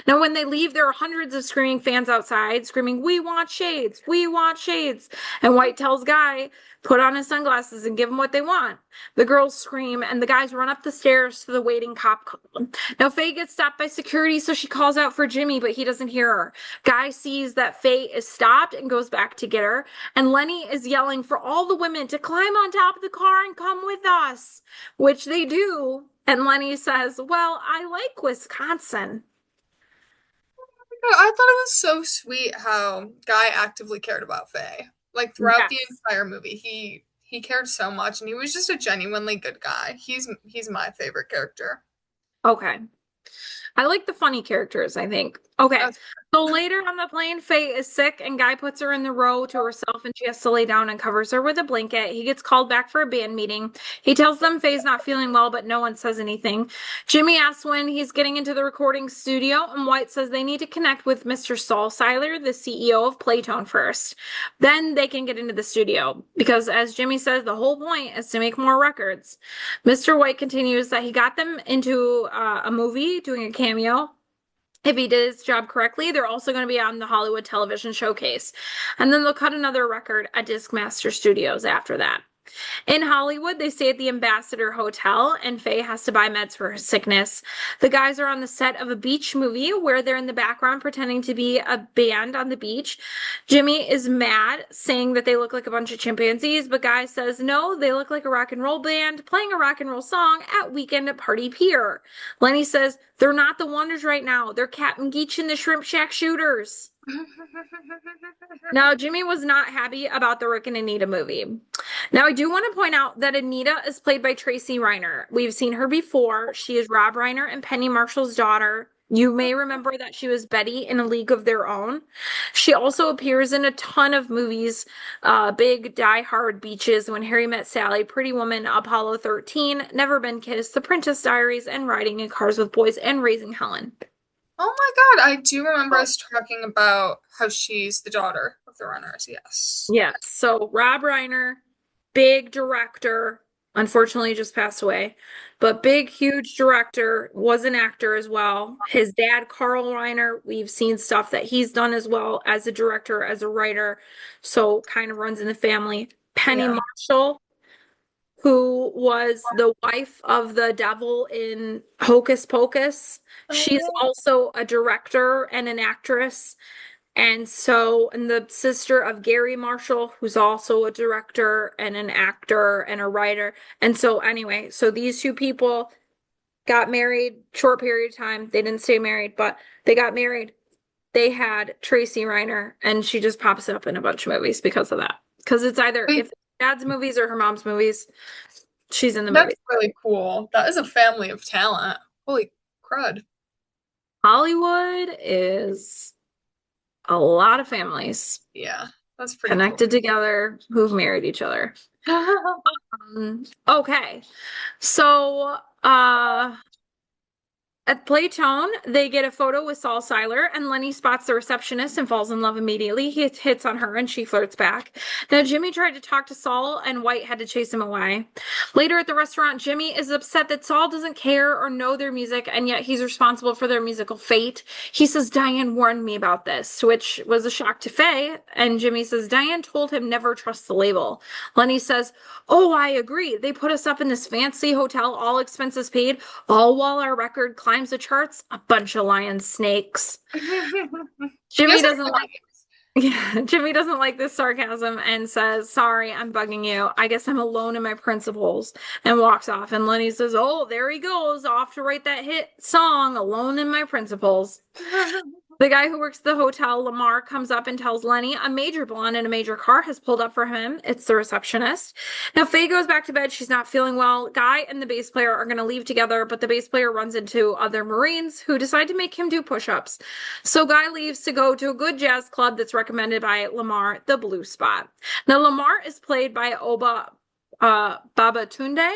Now, when they leave, there are hundreds of screaming fans outside screaming, "We want shades! We want shades!" And White tells Guy, "Put on his sunglasses and give them what they want." The girls scream, and the guys run up the stairs to the waiting cop column. Now, Faye gets stopped by security, so she calls out for Jimmy, but he doesn't hear her. Guy sees that Faye is stopped and goes back to get her, and Lenny is yelling for all the women to climb on top of the car and come with us, which they do. And Lenny says, "Well, I like Wisconsin." I thought it was so sweet how Guy actively cared about Faye. Like throughout the Yes. entire movie, he cared so much, and he was just a genuinely good guy. He's my favorite character. Okay. I like the funny characters, I think. Okay. That's So later on the plane, Faye is sick and Guy puts her in the row to herself and she has to lay down and covers her with a blanket. He gets called back for a band meeting. He tells them Faye's not feeling well, but no one says anything. Jimmy asks when he's getting into the recording studio, and White says they need to connect with Mr. Saul Seiler, the CEO of Playtone, first. Then they can get into the studio because, as Jimmy says, the whole point is to make more records. Mr. White continues that he got them into a movie doing a cameo. If he did his job correctly, they're also going to be on the Hollywood Television Showcase. And then they'll cut another record at Discmaster Studios after that. In Hollywood, they stay at the Ambassador Hotel, and Faye has to buy meds for her sickness. The guys are on the set of a beach movie where they're in the background pretending to be a band on the beach. Jimmy is mad, saying that they look like a bunch of chimpanzees, but Guy says no, they look like a rock and roll band playing a rock and roll song at Weekend at Party Pier. Lenny says they're not the Oneders right now, they're Captain Geach and the Shrimp Shack Shooters. Now, Jimmy was not happy about the Rick and Anita movie. Now, I do want to point out that Anita is played by Tracy Reiner. We've seen her before. She is Rob Reiner and Penny Marshall's daughter. You may remember that she was Betty in A League of Their Own. She also appears in a ton of movies, Big, Die Hard, Beaches, When Harry Met Sally, Pretty Woman, Apollo 13, Never Been Kissed, The Princess Diaries, and Riding in Cars with Boys, and Raising Helen. Oh my God, I do remember us talking about how she's the daughter of the runners. Yes. Yes. So Rob Reiner, big director, unfortunately just passed away, but big, huge director, was an actor as well. His dad, Carl Reiner, we've seen stuff that he's done as well as a director, as a writer. So kind of runs in the family. Penny Yeah. Marshall, who was the wife of the devil in Hocus Pocus. She's Oh. also a director and an actress. And the sister of Gary Marshall, who's also a director and an actor and a writer. And so, anyway, so these two people got married, short period of time. They didn't stay married, but they got married. They had Tracy Reiner, and she just pops up in a bunch of movies because of that. Because it's either Wait, if it's dad's movies or her mom's movies, she's in the movie. that's really cool. That is a family of talent. Holy crud. Hollywood is a lot of families Yeah, that's pretty cool. connected together who've married each other. Okay. So, at Playtone, they get a photo with Saul Seiler, and Lenny spots the receptionist and falls in love immediately. He hits on her, and she flirts back. Now, Jimmy tried to talk to Saul, and White had to chase him away. Later at the restaurant, Jimmy is upset that Saul doesn't care or know their music, and yet he's responsible for their musical fate. He says, "Diane warned me about this," which was a shock to Faye, and Jimmy says, "Diane told him never trust the label." Lenny says, "Oh, I agree. They put us up in this fancy hotel, all expenses paid, all while our record climbed times the charts? A bunch of lion snakes. He Jimmy doesn't doesn't like Yeah, Jimmy doesn't like this sarcasm and says, "Sorry, I'm bugging you. I guess I'm alone in my principles," and walks off. And Lenny says, "Oh, there he goes, off to write that hit song, Alone in My Principles." The guy who works at the hotel, Lamar, comes up and tells Lenny a major blonde in a major car has pulled up for him. It's the receptionist. Now, Faye goes back to bed. She's not feeling well. Guy and the bass player are going to leave together, but the bass player runs into other Marines who decide to make him do push-ups. So Guy leaves to go to a good jazz club that's recommended by Lamar, the Blue Spot. Now, Lamar is played by Babatunde,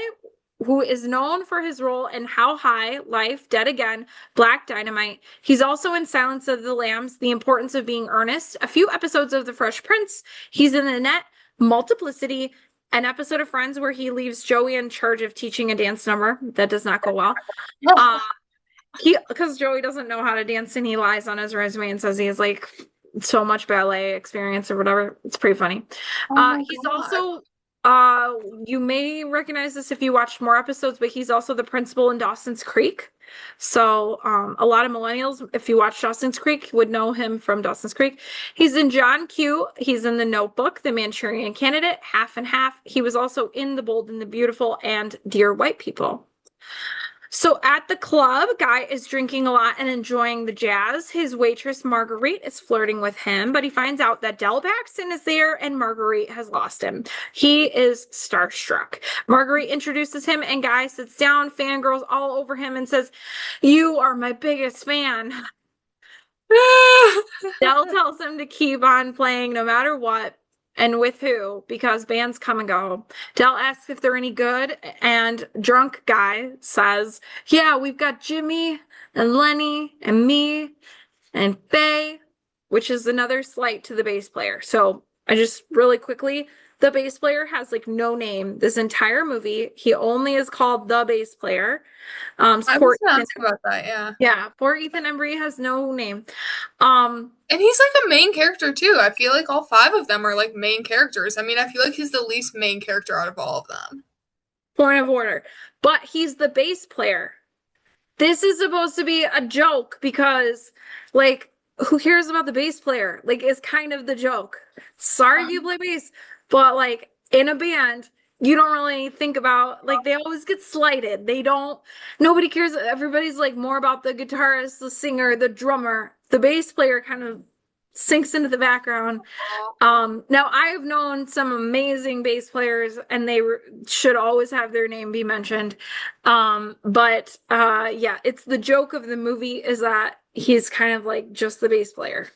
who is known for his role in How High, Life, Dead Again, Black Dynamite. He's also in Silence of the Lambs, The Importance of Being Earnest, a few episodes of The Fresh Prince. He's in The Net, Multiplicity, an episode of Friends where he leaves Joey in charge of teaching a dance number. That does not go well. Because Joey doesn't know how to dance and he lies on his resume and says he has like so much ballet experience or whatever. It's pretty funny. He's also you may recognize this if you watched more episodes, but he's also the principal in Dawson's Creek. So a lot of millennials, if you watch Dawson's Creek, would know him from Dawson's Creek. He's in John Q. He's in The Notebook, The Manchurian Candidate, Half and Half. He was also in The Bold and the Beautiful and Dear White People. So at the club, Guy is drinking a lot and enjoying the jazz. His waitress, Marguerite, is flirting with him, but he finds out that Del Paxton is there and Marguerite has lost him. He is starstruck. Marguerite introduces him and Guy sits down, fangirls all over him and says, "You are my biggest fan." Del tells him to keep on playing no matter what. And with who? Because bands come and go. Del asks if they're any good, and drunk Guy says, "Yeah, we've got Jimmy and Lenny and me and Faye," which is another slight to the bass player. So I just really quickly, the bass player has like no name this entire movie. He only is called the bass player. I was gonna ask about that, yeah. Yeah, poor Ethan Embry has no name. And he's like a main character too. I feel like all 5 of them are like main characters. I mean, I feel like he's the least main character out of all of them. Point of order. But he's the bass player. This is supposed to be a joke because, like, who cares about the bass player? Like, it's kind of the joke. Sorry if you play bass, but like in a band, you don't really think about, like, they always get slighted. Nobody cares. Everybody's like more about the guitarist, the singer, the drummer. The bass player kind of sinks into the background. Now I have known some amazing bass players and they should always have their name be mentioned. But yeah, it's the joke of the movie is that he's kind of like just the bass player.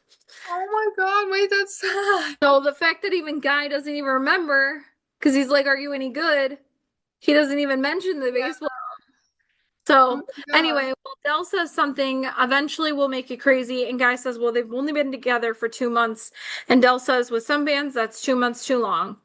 Oh my God, wait, that's sad. So the fact that even Guy doesn't even remember, because he's like, "Are you any good?" He doesn't even mention the bass player. So anyway, well, Del says something eventually will make you crazy. And Guy says, "Well, they've only been together for 2 months." And Del says, "With some bands, that's 2 months too long."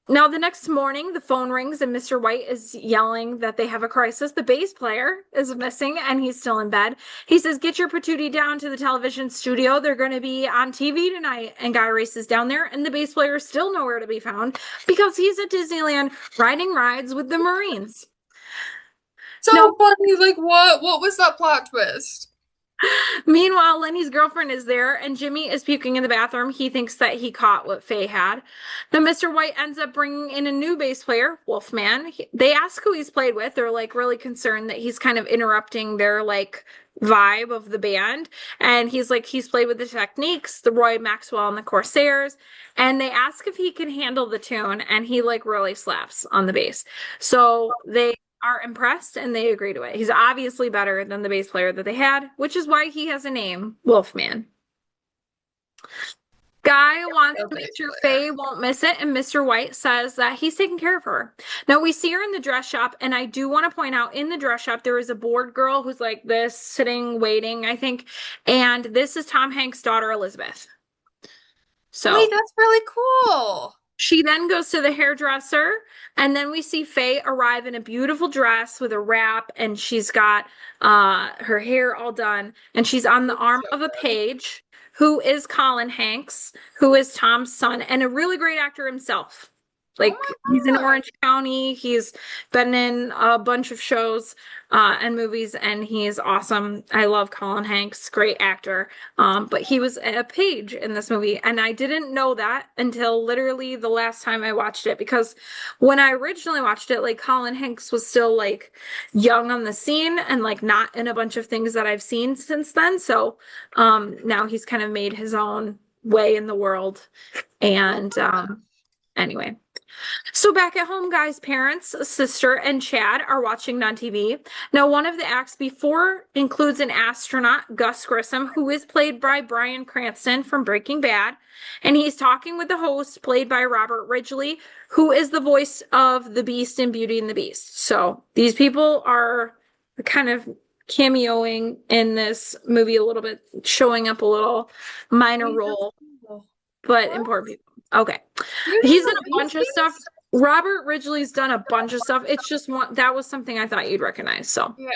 Now, the next morning, the phone rings and Mr. White is yelling that they have a crisis. The bass player is missing and he's still in bed. He says, "Get your patootie down to the television studio. They're going to be on TV tonight." And Guy races down there and the bass player is still nowhere to be found because he's at Disneyland riding rides with the Marines. So funny, like what was that plot twist? Meanwhile, Lenny's girlfriend is there and Jimmy is puking in the bathroom. He thinks that he caught what Faye had. Now, Mr. White ends up bringing in a new bass player, Wolfman. They ask who he's played with. They're like really concerned that he's kind of interrupting their like vibe of the band. And he's like, he's played with the Techniques, the Roy Maxwell and the Corsairs. And they ask if he can handle the tune and he like really slaps on the bass. So they are impressed and they agree to it. He's obviously better than the bass player that they had, which is why he has a name, Wolfman. Guy wants to make sure Faye won't miss it, and Mr. White says that he's taking care of her. Now, we see her in the dress shop, and I do want to point out, in the dress shop, there is a bored girl who's like this, sitting, waiting, I think, and this is Tom Hanks' daughter, Elizabeth. So, wait, that's really cool. She then goes to the hairdresser, and then we see Faye arrive in a beautiful dress with a wrap, and she's got her hair all done, and she's on the arm of a page who is Colin Hanks, who is Tom's son, and a really great actor himself. Oh Like he's in my God. Orange County. He's been in a bunch of shows and movies, and he's awesome. I love Colin Hanks, great actor. But he was a page in this movie, and I didn't know that until literally the last time I watched it because when I originally watched it, like Colin Hanks was still like young on the scene and like not in a bunch of things that I've seen since then. So now he's kind of made his own way in the world. And anyway. So back at home, guys, parents, sister, and Chad are watching on TV. Now, one of the acts before includes an astronaut, Gus Grissom, who is played by Bryan Cranston from Breaking Bad. And he's talking with the host, played by Robert Ridgely, who is the voice of the Beast in Beauty and the Beast. So these people are kind of cameoing in this movie a little bit, showing up a little minor Wait, that's role, cool. but What? important people. Okay. You He's know done the a bunch of stuff. Beasties? Robert Ridgely's done a bunch of stuff. It's just one that was something I thought you'd recognize. So Yeah,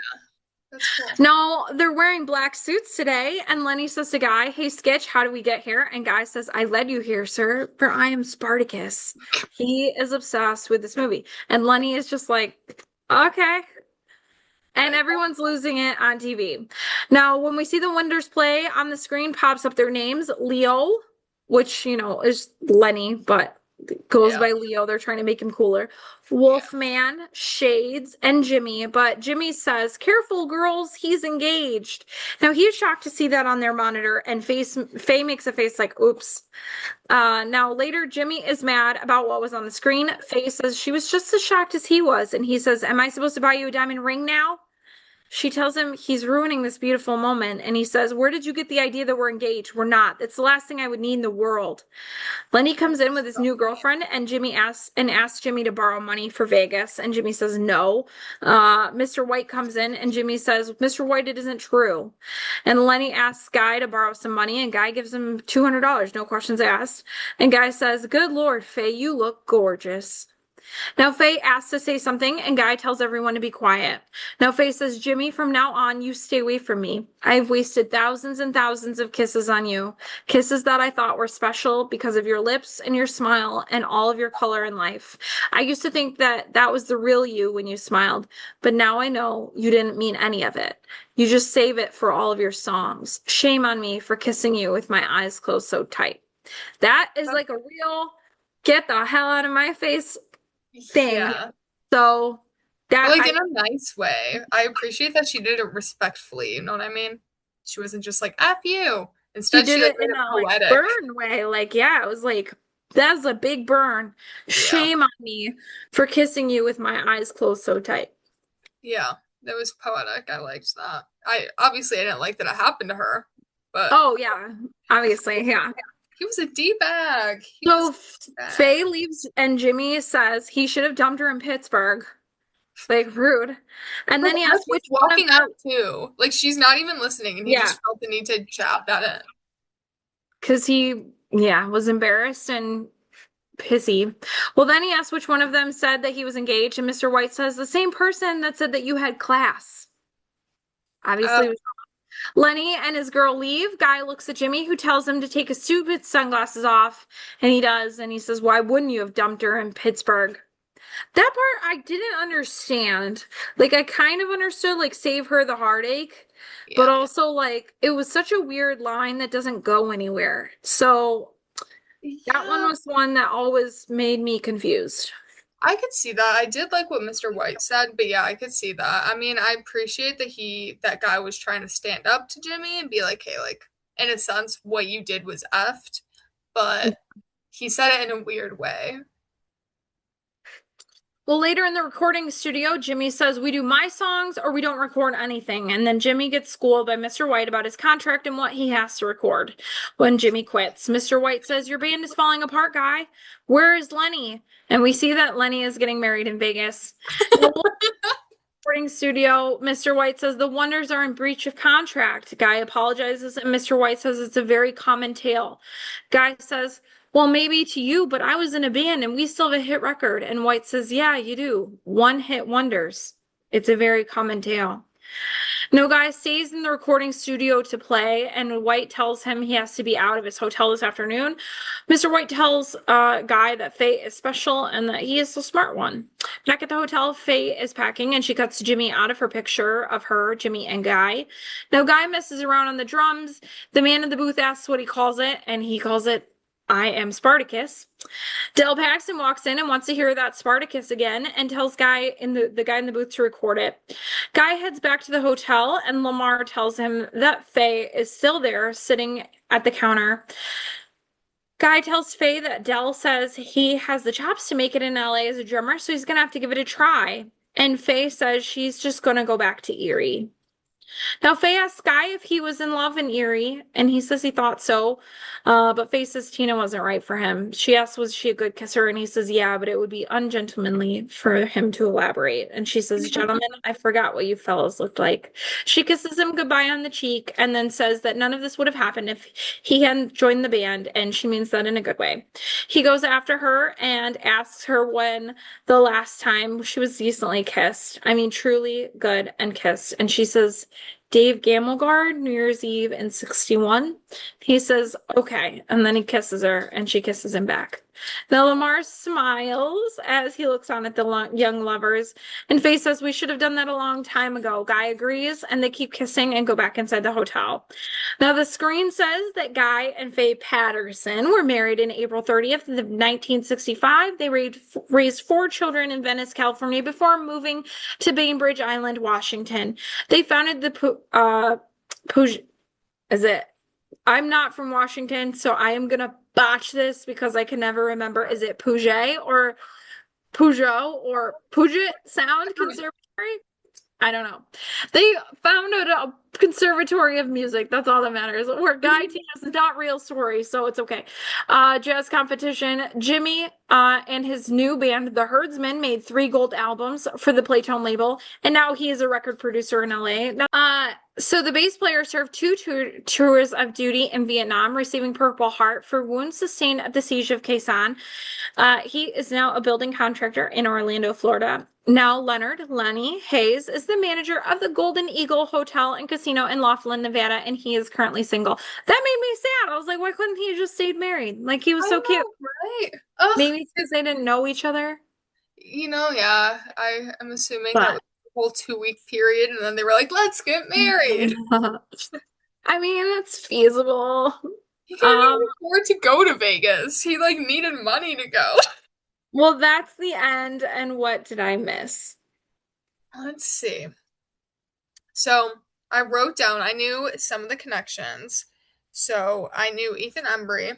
that's cool. now they're wearing black suits today, and Lenny says to Guy, "Hey Sketch, how do we get here?" And Guy says, "I led you here, sir, for I am Spartacus." He is obsessed with this movie. And Lenny is just like, okay. And everyone's losing it on TV. Now, when we see the Wonders play on the screen, pops up their names. Leo, which, is Lenny, but goes Yeah, by Leo. They're trying to make him cooler. yeah. Wolfman, Shades, and Jimmy. But Jimmy says, "Careful, girls, he's engaged." Now, he's shocked to see that on their monitor, and Faye makes a face like, oops. Now, later, Jimmy is mad about what was on the screen. Faye says she was just as shocked as he was, and he says, "Am I supposed to buy you a diamond ring now?" She tells him he's ruining this beautiful moment, and he says, "Where did you get the idea that we're engaged? We're not. That's the last thing I would need in the world." Lenny comes in with his new girlfriend, and asks Jimmy to borrow money for Vegas, and Jimmy says no. Mr. White comes in, and Jimmy says, "Mr. White, it isn't true." And Lenny asks Guy to borrow some money, and Guy gives him $200, no questions asked. And Guy says, "Good Lord, Faye, you look gorgeous." Now Faye asks to say something, and Guy tells everyone to be quiet. Now Faye says, "Jimmy, from now on, you stay away from me. I've wasted thousands and thousands of kisses on you. Kisses that I thought were special because of your lips and your smile and all of your color in life. I used to think that that was the real you when you smiled, but now I know you didn't mean any of it. You just save it for all of your songs. Shame on me for kissing you with my eyes closed so tight." That is like a real get the hell out of my face thing. Yeah. So But that like in a nice way. I appreciate that she did it respectfully, you know what I mean? She wasn't just like, F you. she Instead, did she like it made in it a like poetic. burn way. Like, yeah, it was like that's a big burn. Yeah. Shame on me for kissing you with my eyes closed so tight. Yeah. That was poetic. I liked that. I didn't like that it happened to her, but Oh yeah, obviously, yeah. he was a D-bag. He was So a D-bag. Faye leaves and Jimmy says he should have dumped her in Pittsburgh. Like rude. And Like then he as asks he's which one of walking them, out too. Like she's not even listening and he yeah, just felt the need to jab that in. because he yeah was embarrassed and pissy. Well, then he asked which one of them said that he was engaged, and Mr. White says the same person that said that you had class. Uh, Obviously, it was Lenny and his girl leave. Guy looks at Jimmy, who tells him to take his stupid sunglasses off, and he does. And he says, "Why wouldn't you have dumped her in Pittsburgh?" That part I didn't understand. Like, I kind of understood, like, save her the heartache, but yeah. also, like, it was such a weird line that doesn't go anywhere. So that one Yeah. was one that always made me confused. I could see that. I did like what Mr. White said, but yeah, I could see that. I mean, I appreciate that that guy was trying to stand up to Jimmy and be like, hey, like, in a sense, what you did was effed, but he said it in a weird way. Well, later in the recording studio, Jimmy says, "We do my songs or we don't record anything." And then Jimmy gets schooled by Mr. White about his contract and what he has to record when Jimmy quits. Mr. White says, "Your band is falling apart, Guy. Where is Lenny?" And we see that Lenny is getting married in Vegas. Recording studio, Mr. White says the Wonders are in breach of contract. Guy apologizes, and Mr. White says it's a very common tale. Guy says, "Well, maybe to you, but I was in a band and we still have a hit record." And White says, "Yeah, you do. One hit wonders. It's a very common tale." No, Guy stays in the recording studio to play, and White tells him he has to be out of his hotel this afternoon. Mr. White tells Guy that Faye is special and that he is the smart one. Back at the hotel, Faye is packing and she cuts Jimmy out of her picture of her, Jimmy, and Guy. Now, Guy messes around on the drums. The man in the booth asks what he calls it, and he calls it I Am Spartacus. Del Paxton walks in and wants to hear that Spartacus again and tells the guy in the booth to record it. Guy heads back to the hotel and Lamar tells him that Faye is still there sitting at the counter. Guy tells Faye that Del says he has the chops to make it in LA as a drummer, so he's gonna have to give it a try. And Faye says she's just gonna go back to Erie. Now, Faye asks Guy if he was in love in Erie, and he says he thought so. But Faye says Tina wasn't right for him. She asks, was she a good kisser? And he says, yeah, but it would be ungentlemanly for him to elaborate. And she says, gentlemen, I forgot what you fellas looked like. She kisses him goodbye on the cheek and then says that none of this would have happened if he hadn't joined the band, and she means that in a good way. He goes after her and asks her when the last time she was decently kissed. I mean, truly good and kissed. And she says, Dave Gamelgard, New Year's Eve in 61. He says, okay. And then he kisses her and she kisses him back. Now Lamar smiles as he looks on at the young lovers, and Faye says, we should have done that a long time ago. Guy agrees, and they keep kissing and go back inside the hotel. Now the screen says that Guy and Faye Patterson were married in April 30th of 1965. They raised 4 children in Venice, California before moving to Bainbridge Island, Washington. They founded the I'm not from Washington, so I am gonna botch this because I can never remember. Is it Puget or Peugeot or Puget Sound Conservatory? I don't know. They founded a conservatory of music. That's all that matters. Where Guy tells not real stories, so it's okay. Jazz competition. Jimmy and his new band, the Herdsmen, made 3 gold albums for the Playtone label, and now he is a record producer in LA. So the bass player served 2 tours of duty in Vietnam, receiving Purple Heart for wounds sustained at the siege of Quezon. He is now a building contractor in Orlando, Florida. Now Lenny Hayes is the manager of the Golden Eagle Hotel and Casino in Laughlin, Nevada, and he is currently single. That made me sad. I was like, why couldn't he just stayed married? Like, he was so cute. Right? Maybe because they didn't know each other. Yeah, I am assuming that was the whole 2-week period, and then they were like, let's get married. I mean, it's feasible. He couldn't even afford to go to Vegas. He needed money to go. Well, that's the end. And what did I miss? Let's see. So I wrote down, I knew some of the connections. So I knew Ethan Embry,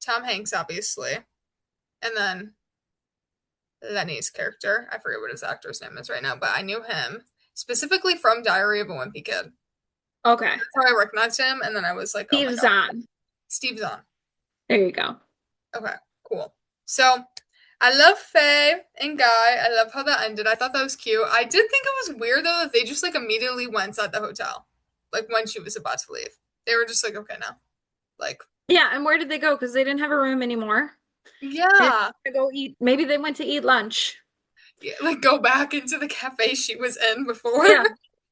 Tom Hanks, obviously, and then Lenny's character. I forget what his actor's name is right now, but I knew him specifically from Diary of a Wimpy Kid. Okay. That's how I recognized him, and then I was like, oh my God. Zahn. Steve Zahn. There you go. Okay, cool. So I love Faye and Guy. I love how that ended. I thought that was cute. I did think it was weird though that they just immediately went at the hotel. When she was about to leave. They were just okay now. Yeah, and where did they go? Because they didn't have a room anymore. Yeah. They go eat. Maybe they went to eat lunch. Yeah, go back into the cafe she was in before. Yeah.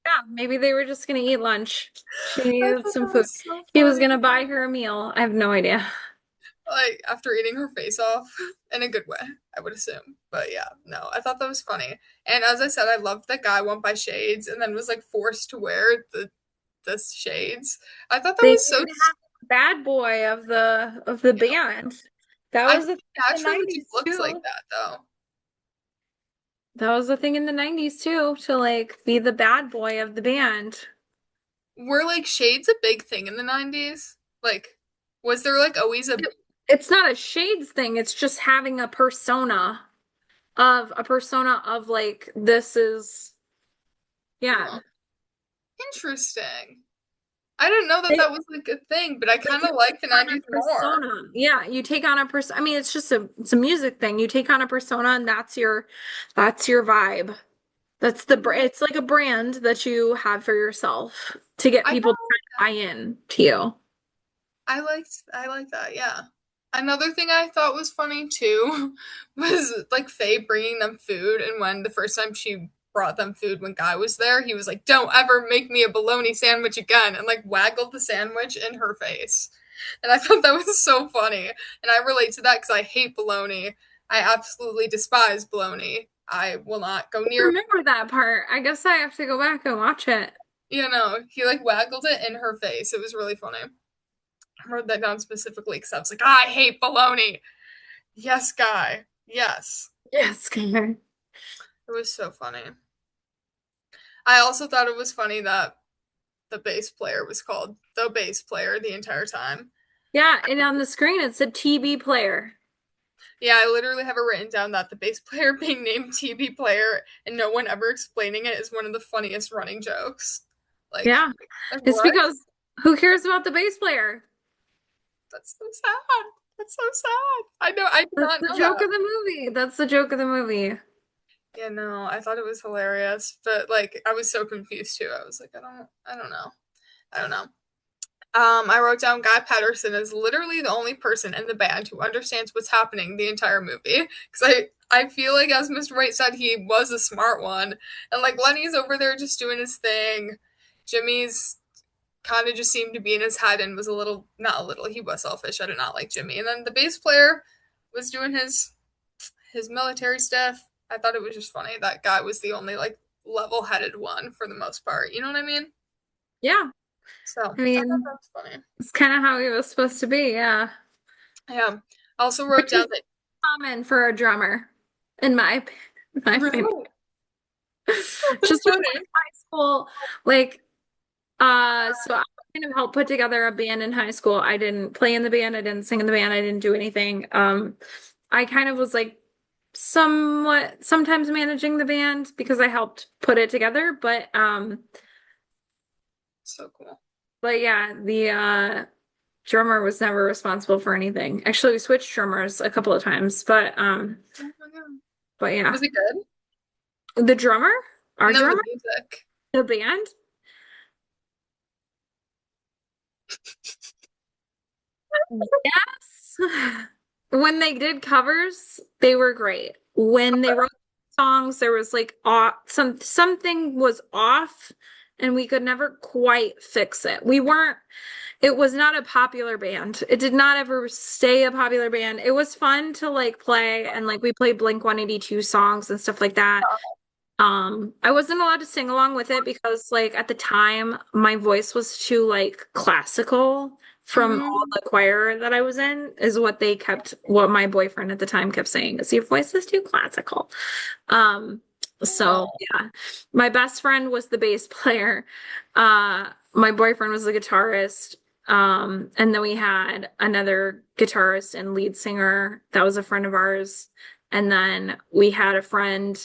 Yeah, maybe they were just gonna eat lunch. She needed some food. So he was gonna buy her a meal. I have no idea. After eating her face off in a good way, I would assume. But yeah, no, I thought that was funny. And as I said, I loved that Guy went by shades and then was forced to wear the shades. I thought that was so bad boy of the band. That was the naturally looks too. Like that though. That was the thing in the 90s too, to be the bad boy of the band. Were shades a big thing in the 90s? Was there always a It's not a shades thing, it's just having a persona of this is interesting. I didn't know that was a thing, but I kind of like the 90s more. Yeah, you take on a person. I mean, it's a music thing. You take on a persona, and that's your vibe. It's like a brand that you have for yourself to get people to buy in to you. I like that. Yeah. Another thing I thought was funny too was Faye bringing them food, and when the first time she brought them food when Guy was there, he was like, don't ever make me a bologna sandwich again, and waggled the sandwich in her face. And I thought that was so funny. And I relate to that because I hate bologna. I absolutely despise bologna. I will not go I near, remember that part. I guess I have to go back and watch it. he like waggled it in her face. It was really funny. I wrote that down specifically because I was like, I hate bologna. Yes, guy. Yes. Yes, Claire. It was so funny. I also thought it was funny that the bass player was called the bass player the entire time. Yeah, and on the screen it said TB player. Yeah, I literally have it written down that the bass player being named TB player and no one ever explaining it is one of the funniest running jokes. Like, Yeah, like it's what? because who cares about the bass player? That's so sad. That's so sad. I know. I did That's not the know joke that. of the movie. That's the joke of the movie. Yeah, no, I thought it was hilarious, but like I was so confused too. I was like, I don't know. I don't know. I wrote down Guy Patterson is literally the only person in the band who understands what's happening the entire movie. Because I feel like, as Mr. White said, he was a smart one. And like Lenny's over there just doing his thing. Jimmy's kind of just seemed to be in his head and was a little, not a little, he was selfish. I did not like Jimmy. And then the bass player was doing his military stuff. I thought it was just funny. That guy was the only like level headed one for the most part. You know what I mean? Yeah, So I I thought mean, that was funny. it's kind of how he was supposed to be. Yeah, Yeah. I also wrote which down is that common for a drummer, in my opinion. really Just from funny. like high school, like so I kind of helped put together a band in high school. I didn't play in the band, I didn't sing in the band, I didn't do anything. I kind of was like somewhat sometimes managing the band because I helped put it together, So cool. but yeah, the drummer was never responsible for anything. Actually, we switched drummers a couple of times, Oh my God. but yeah. Was it good? The drummer, our No, the drummer, music. the band, yes. When they did covers, they were great. When they wrote songs, there was like something was off, and we could never quite fix it. We weren't. It was not a popular band. It did not ever stay a popular band. It was fun to like play, and like we played Blink 182 songs and stuff like that. I wasn't allowed to sing along with it because like at the time my voice was too like classical from all Mm-hmm. the choir that I was in is what my boyfriend at the time kept saying is your voice is too classical. Um so Oh. yeah. My best friend was the bass player. My boyfriend was the guitarist. And then we had another guitarist and lead singer that was a friend of ours. And then we had a friend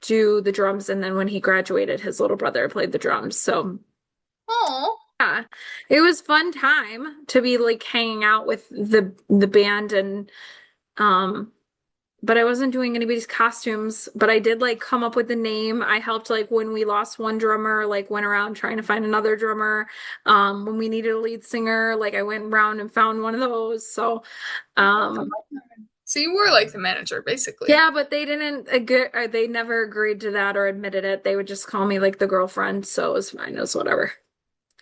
do the drums, and then when he graduated, his little brother played the drums. So Oh. yeah, it was fun time to be like hanging out with the band and um but I wasn't doing anybody's costumes, but I did like come up with the name. I helped like when we lost one drummer, like went around trying to find another drummer. When we needed a lead singer, like I went around and found one of those. So um So you were like the manager, basically. yeah, but they didn't agree, or they never agreed to that or admitted it. They would just call me like the girlfriend, so it was fine. It was whatever.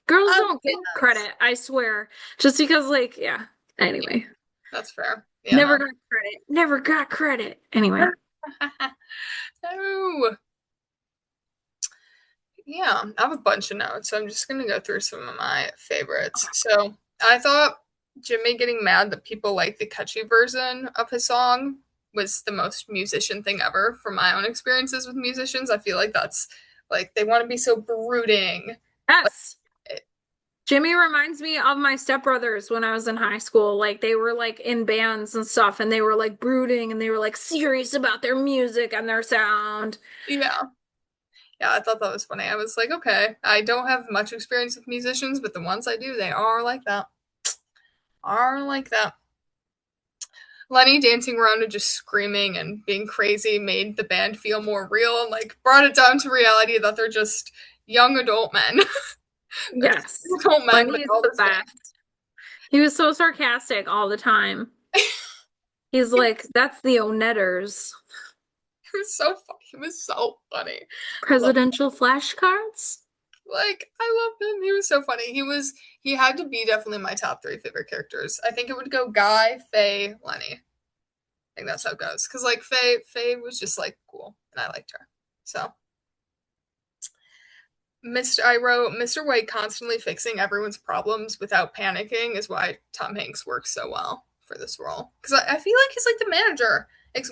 Girls don't get Yes. credit, I swear. Just because, like, yeah. Yeah, Anyway, that's fair. Yeah, never no. got credit. Never got credit. Anyway, No. Yeah, I have a bunch of notes, so I'm just gonna go through some of my favorites. So I thought Jimmy getting mad that people like the catchy version of his song was the most musician thing ever from my own experiences with musicians. I feel like that's like they want to be so brooding. Like yes. Jimmy reminds me of my stepbrothers when I was in high school. Like they were like in bands and stuff, and they were like brooding and they were like serious about their music and their sound. yeah. Yeah, I thought that was funny. I was like, okay, I don't have much experience with musicians, but the ones I do, they are like that. Are like that. Lenny dancing around and just screaming and being crazy made the band feel more real and like brought it down to reality that they're just young adult men. They're just Yes. adult men with Lenny is all the this fame. best. He was so sarcastic all the time. He's like, that's the Oneders. It was so funny. It was so funny. I love Presidential flashcards? Like, I love him. He was so funny. He had to be definitely my top three favorite characters. I think it would go Guy, Faye, Lenny. I think that's how it goes. Because like Faye was just like cool, and I liked her. So I wrote Mr. White constantly fixing everyone's problems without panicking is why Tom Hanks works so well for this role. Because I feel like he's like the manager.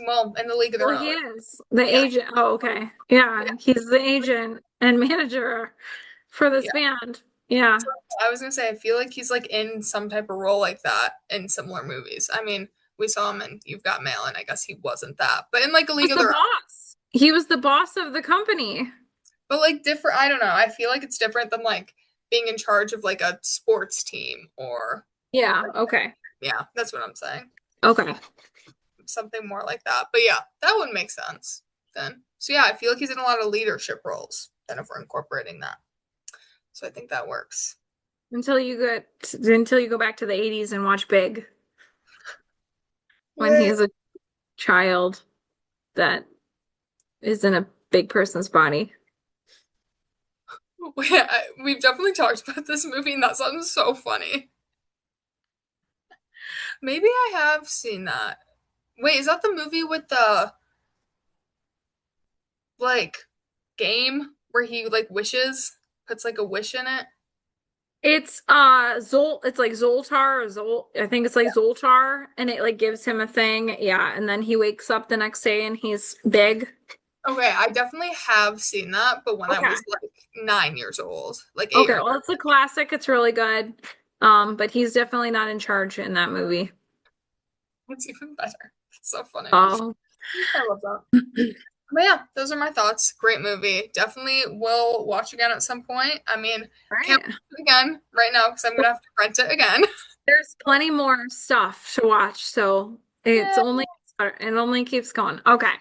Well, in the League of Their Well, Own. he is the Yeah, agent. Oh, okay. Yeah, he's the agent and manager for this yeah. band. Yeah. I was gonna say I feel like he's like in some type of role like that in similar movies. I mean, we saw him in You've Got Mail, and I guess he wasn't that, but in like a He League was of the Their Own. boss. He was the boss of the company. But like different. I don't know. I feel like it's different than like being in charge of like a sports team or Yeah, like, okay. yeah, that's what I'm saying. Okay. Something more like that. But yeah, that would make sense then. So yeah, I feel like he's in a lot of leadership roles then if we're incorporating that. So I think that works. Until you go back to the 80s and watch Big when Wait, he's a child that is in a big person's body. we've definitely talked about this movie, and that sounds so funny. Maybe I have seen that. Wait, is that the movie with the like game where he like wishes, puts like a wish in it? It's it's like Zoltar or I think it's like Zoltar and it like gives him a thing. Yeah, and then he wakes up the next day and he's big. Okay, I definitely have seen that, but when I Okay. was like 9 years old, like eight Okay, or well it's a classic. It's really good. But he's definitely not in charge in that movie. it's even better. It's so funny. Oh. I love that. But yeah, those are my thoughts. Great movie. Definitely will watch again at some point. I mean, can't Right. watch it again right now because I'm gonna have to rent it again. There's plenty more stuff to watch, so it's Yeah. only it only keeps going. Okay.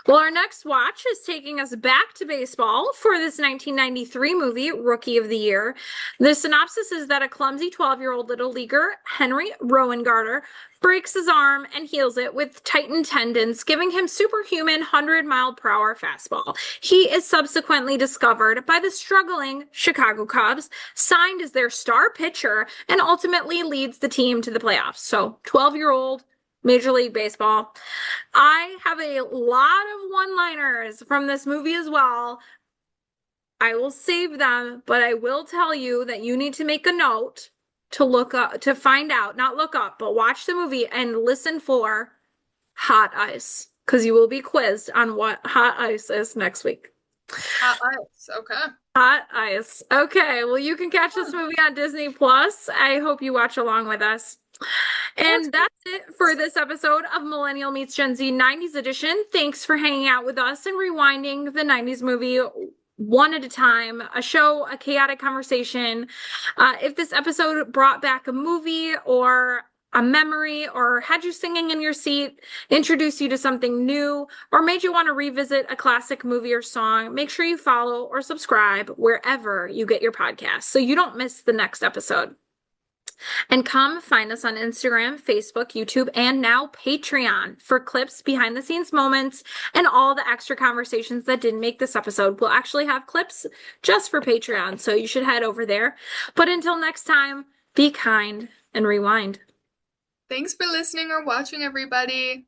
Well, our next watch is taking us back to baseball for this 1993 movie, Rookie of the Year. The synopsis is that a clumsy 12-year-old little leaguer, Henry Rowengarter, breaks his arm and heals it with tightened tendons, giving him superhuman 100-mile-per-hour fastball. He is subsequently discovered by the struggling Chicago Cubs, signed as their star pitcher, and ultimately leads the team to the playoffs. So, 12-year-old Major League Baseball. I have a lot of one-liners from this movie as well. I will save them, but I will tell you that you need to make a note to look up, to find out, not look up, but watch the movie and listen for hot ice because you will be quizzed on what hot ice is next week. Ice. Okay. Hot ice. Okay, well, you can catch this movie on Disney Plus. I hope you watch along with us. And that's it for this episode of Millennial Meets Gen Z 90s edition. Thanks for hanging out with us and rewinding the 90s movie one at a time, a show, a chaotic conversation. If this episode brought back a movie or a memory or had you singing in your seat, introduced you to something new, or made you want to revisit a classic movie or song, make sure you follow or subscribe wherever you get your podcasts so you don't miss the next episode. And come find us on Instagram, Facebook, YouTube, and now Patreon for clips, behind the scenes moments, and all the extra conversations that didn't make this episode. We'll actually have clips just for Patreon, so you should head over there. But until next time, be kind and rewind. Thanks for listening or watching, everybody.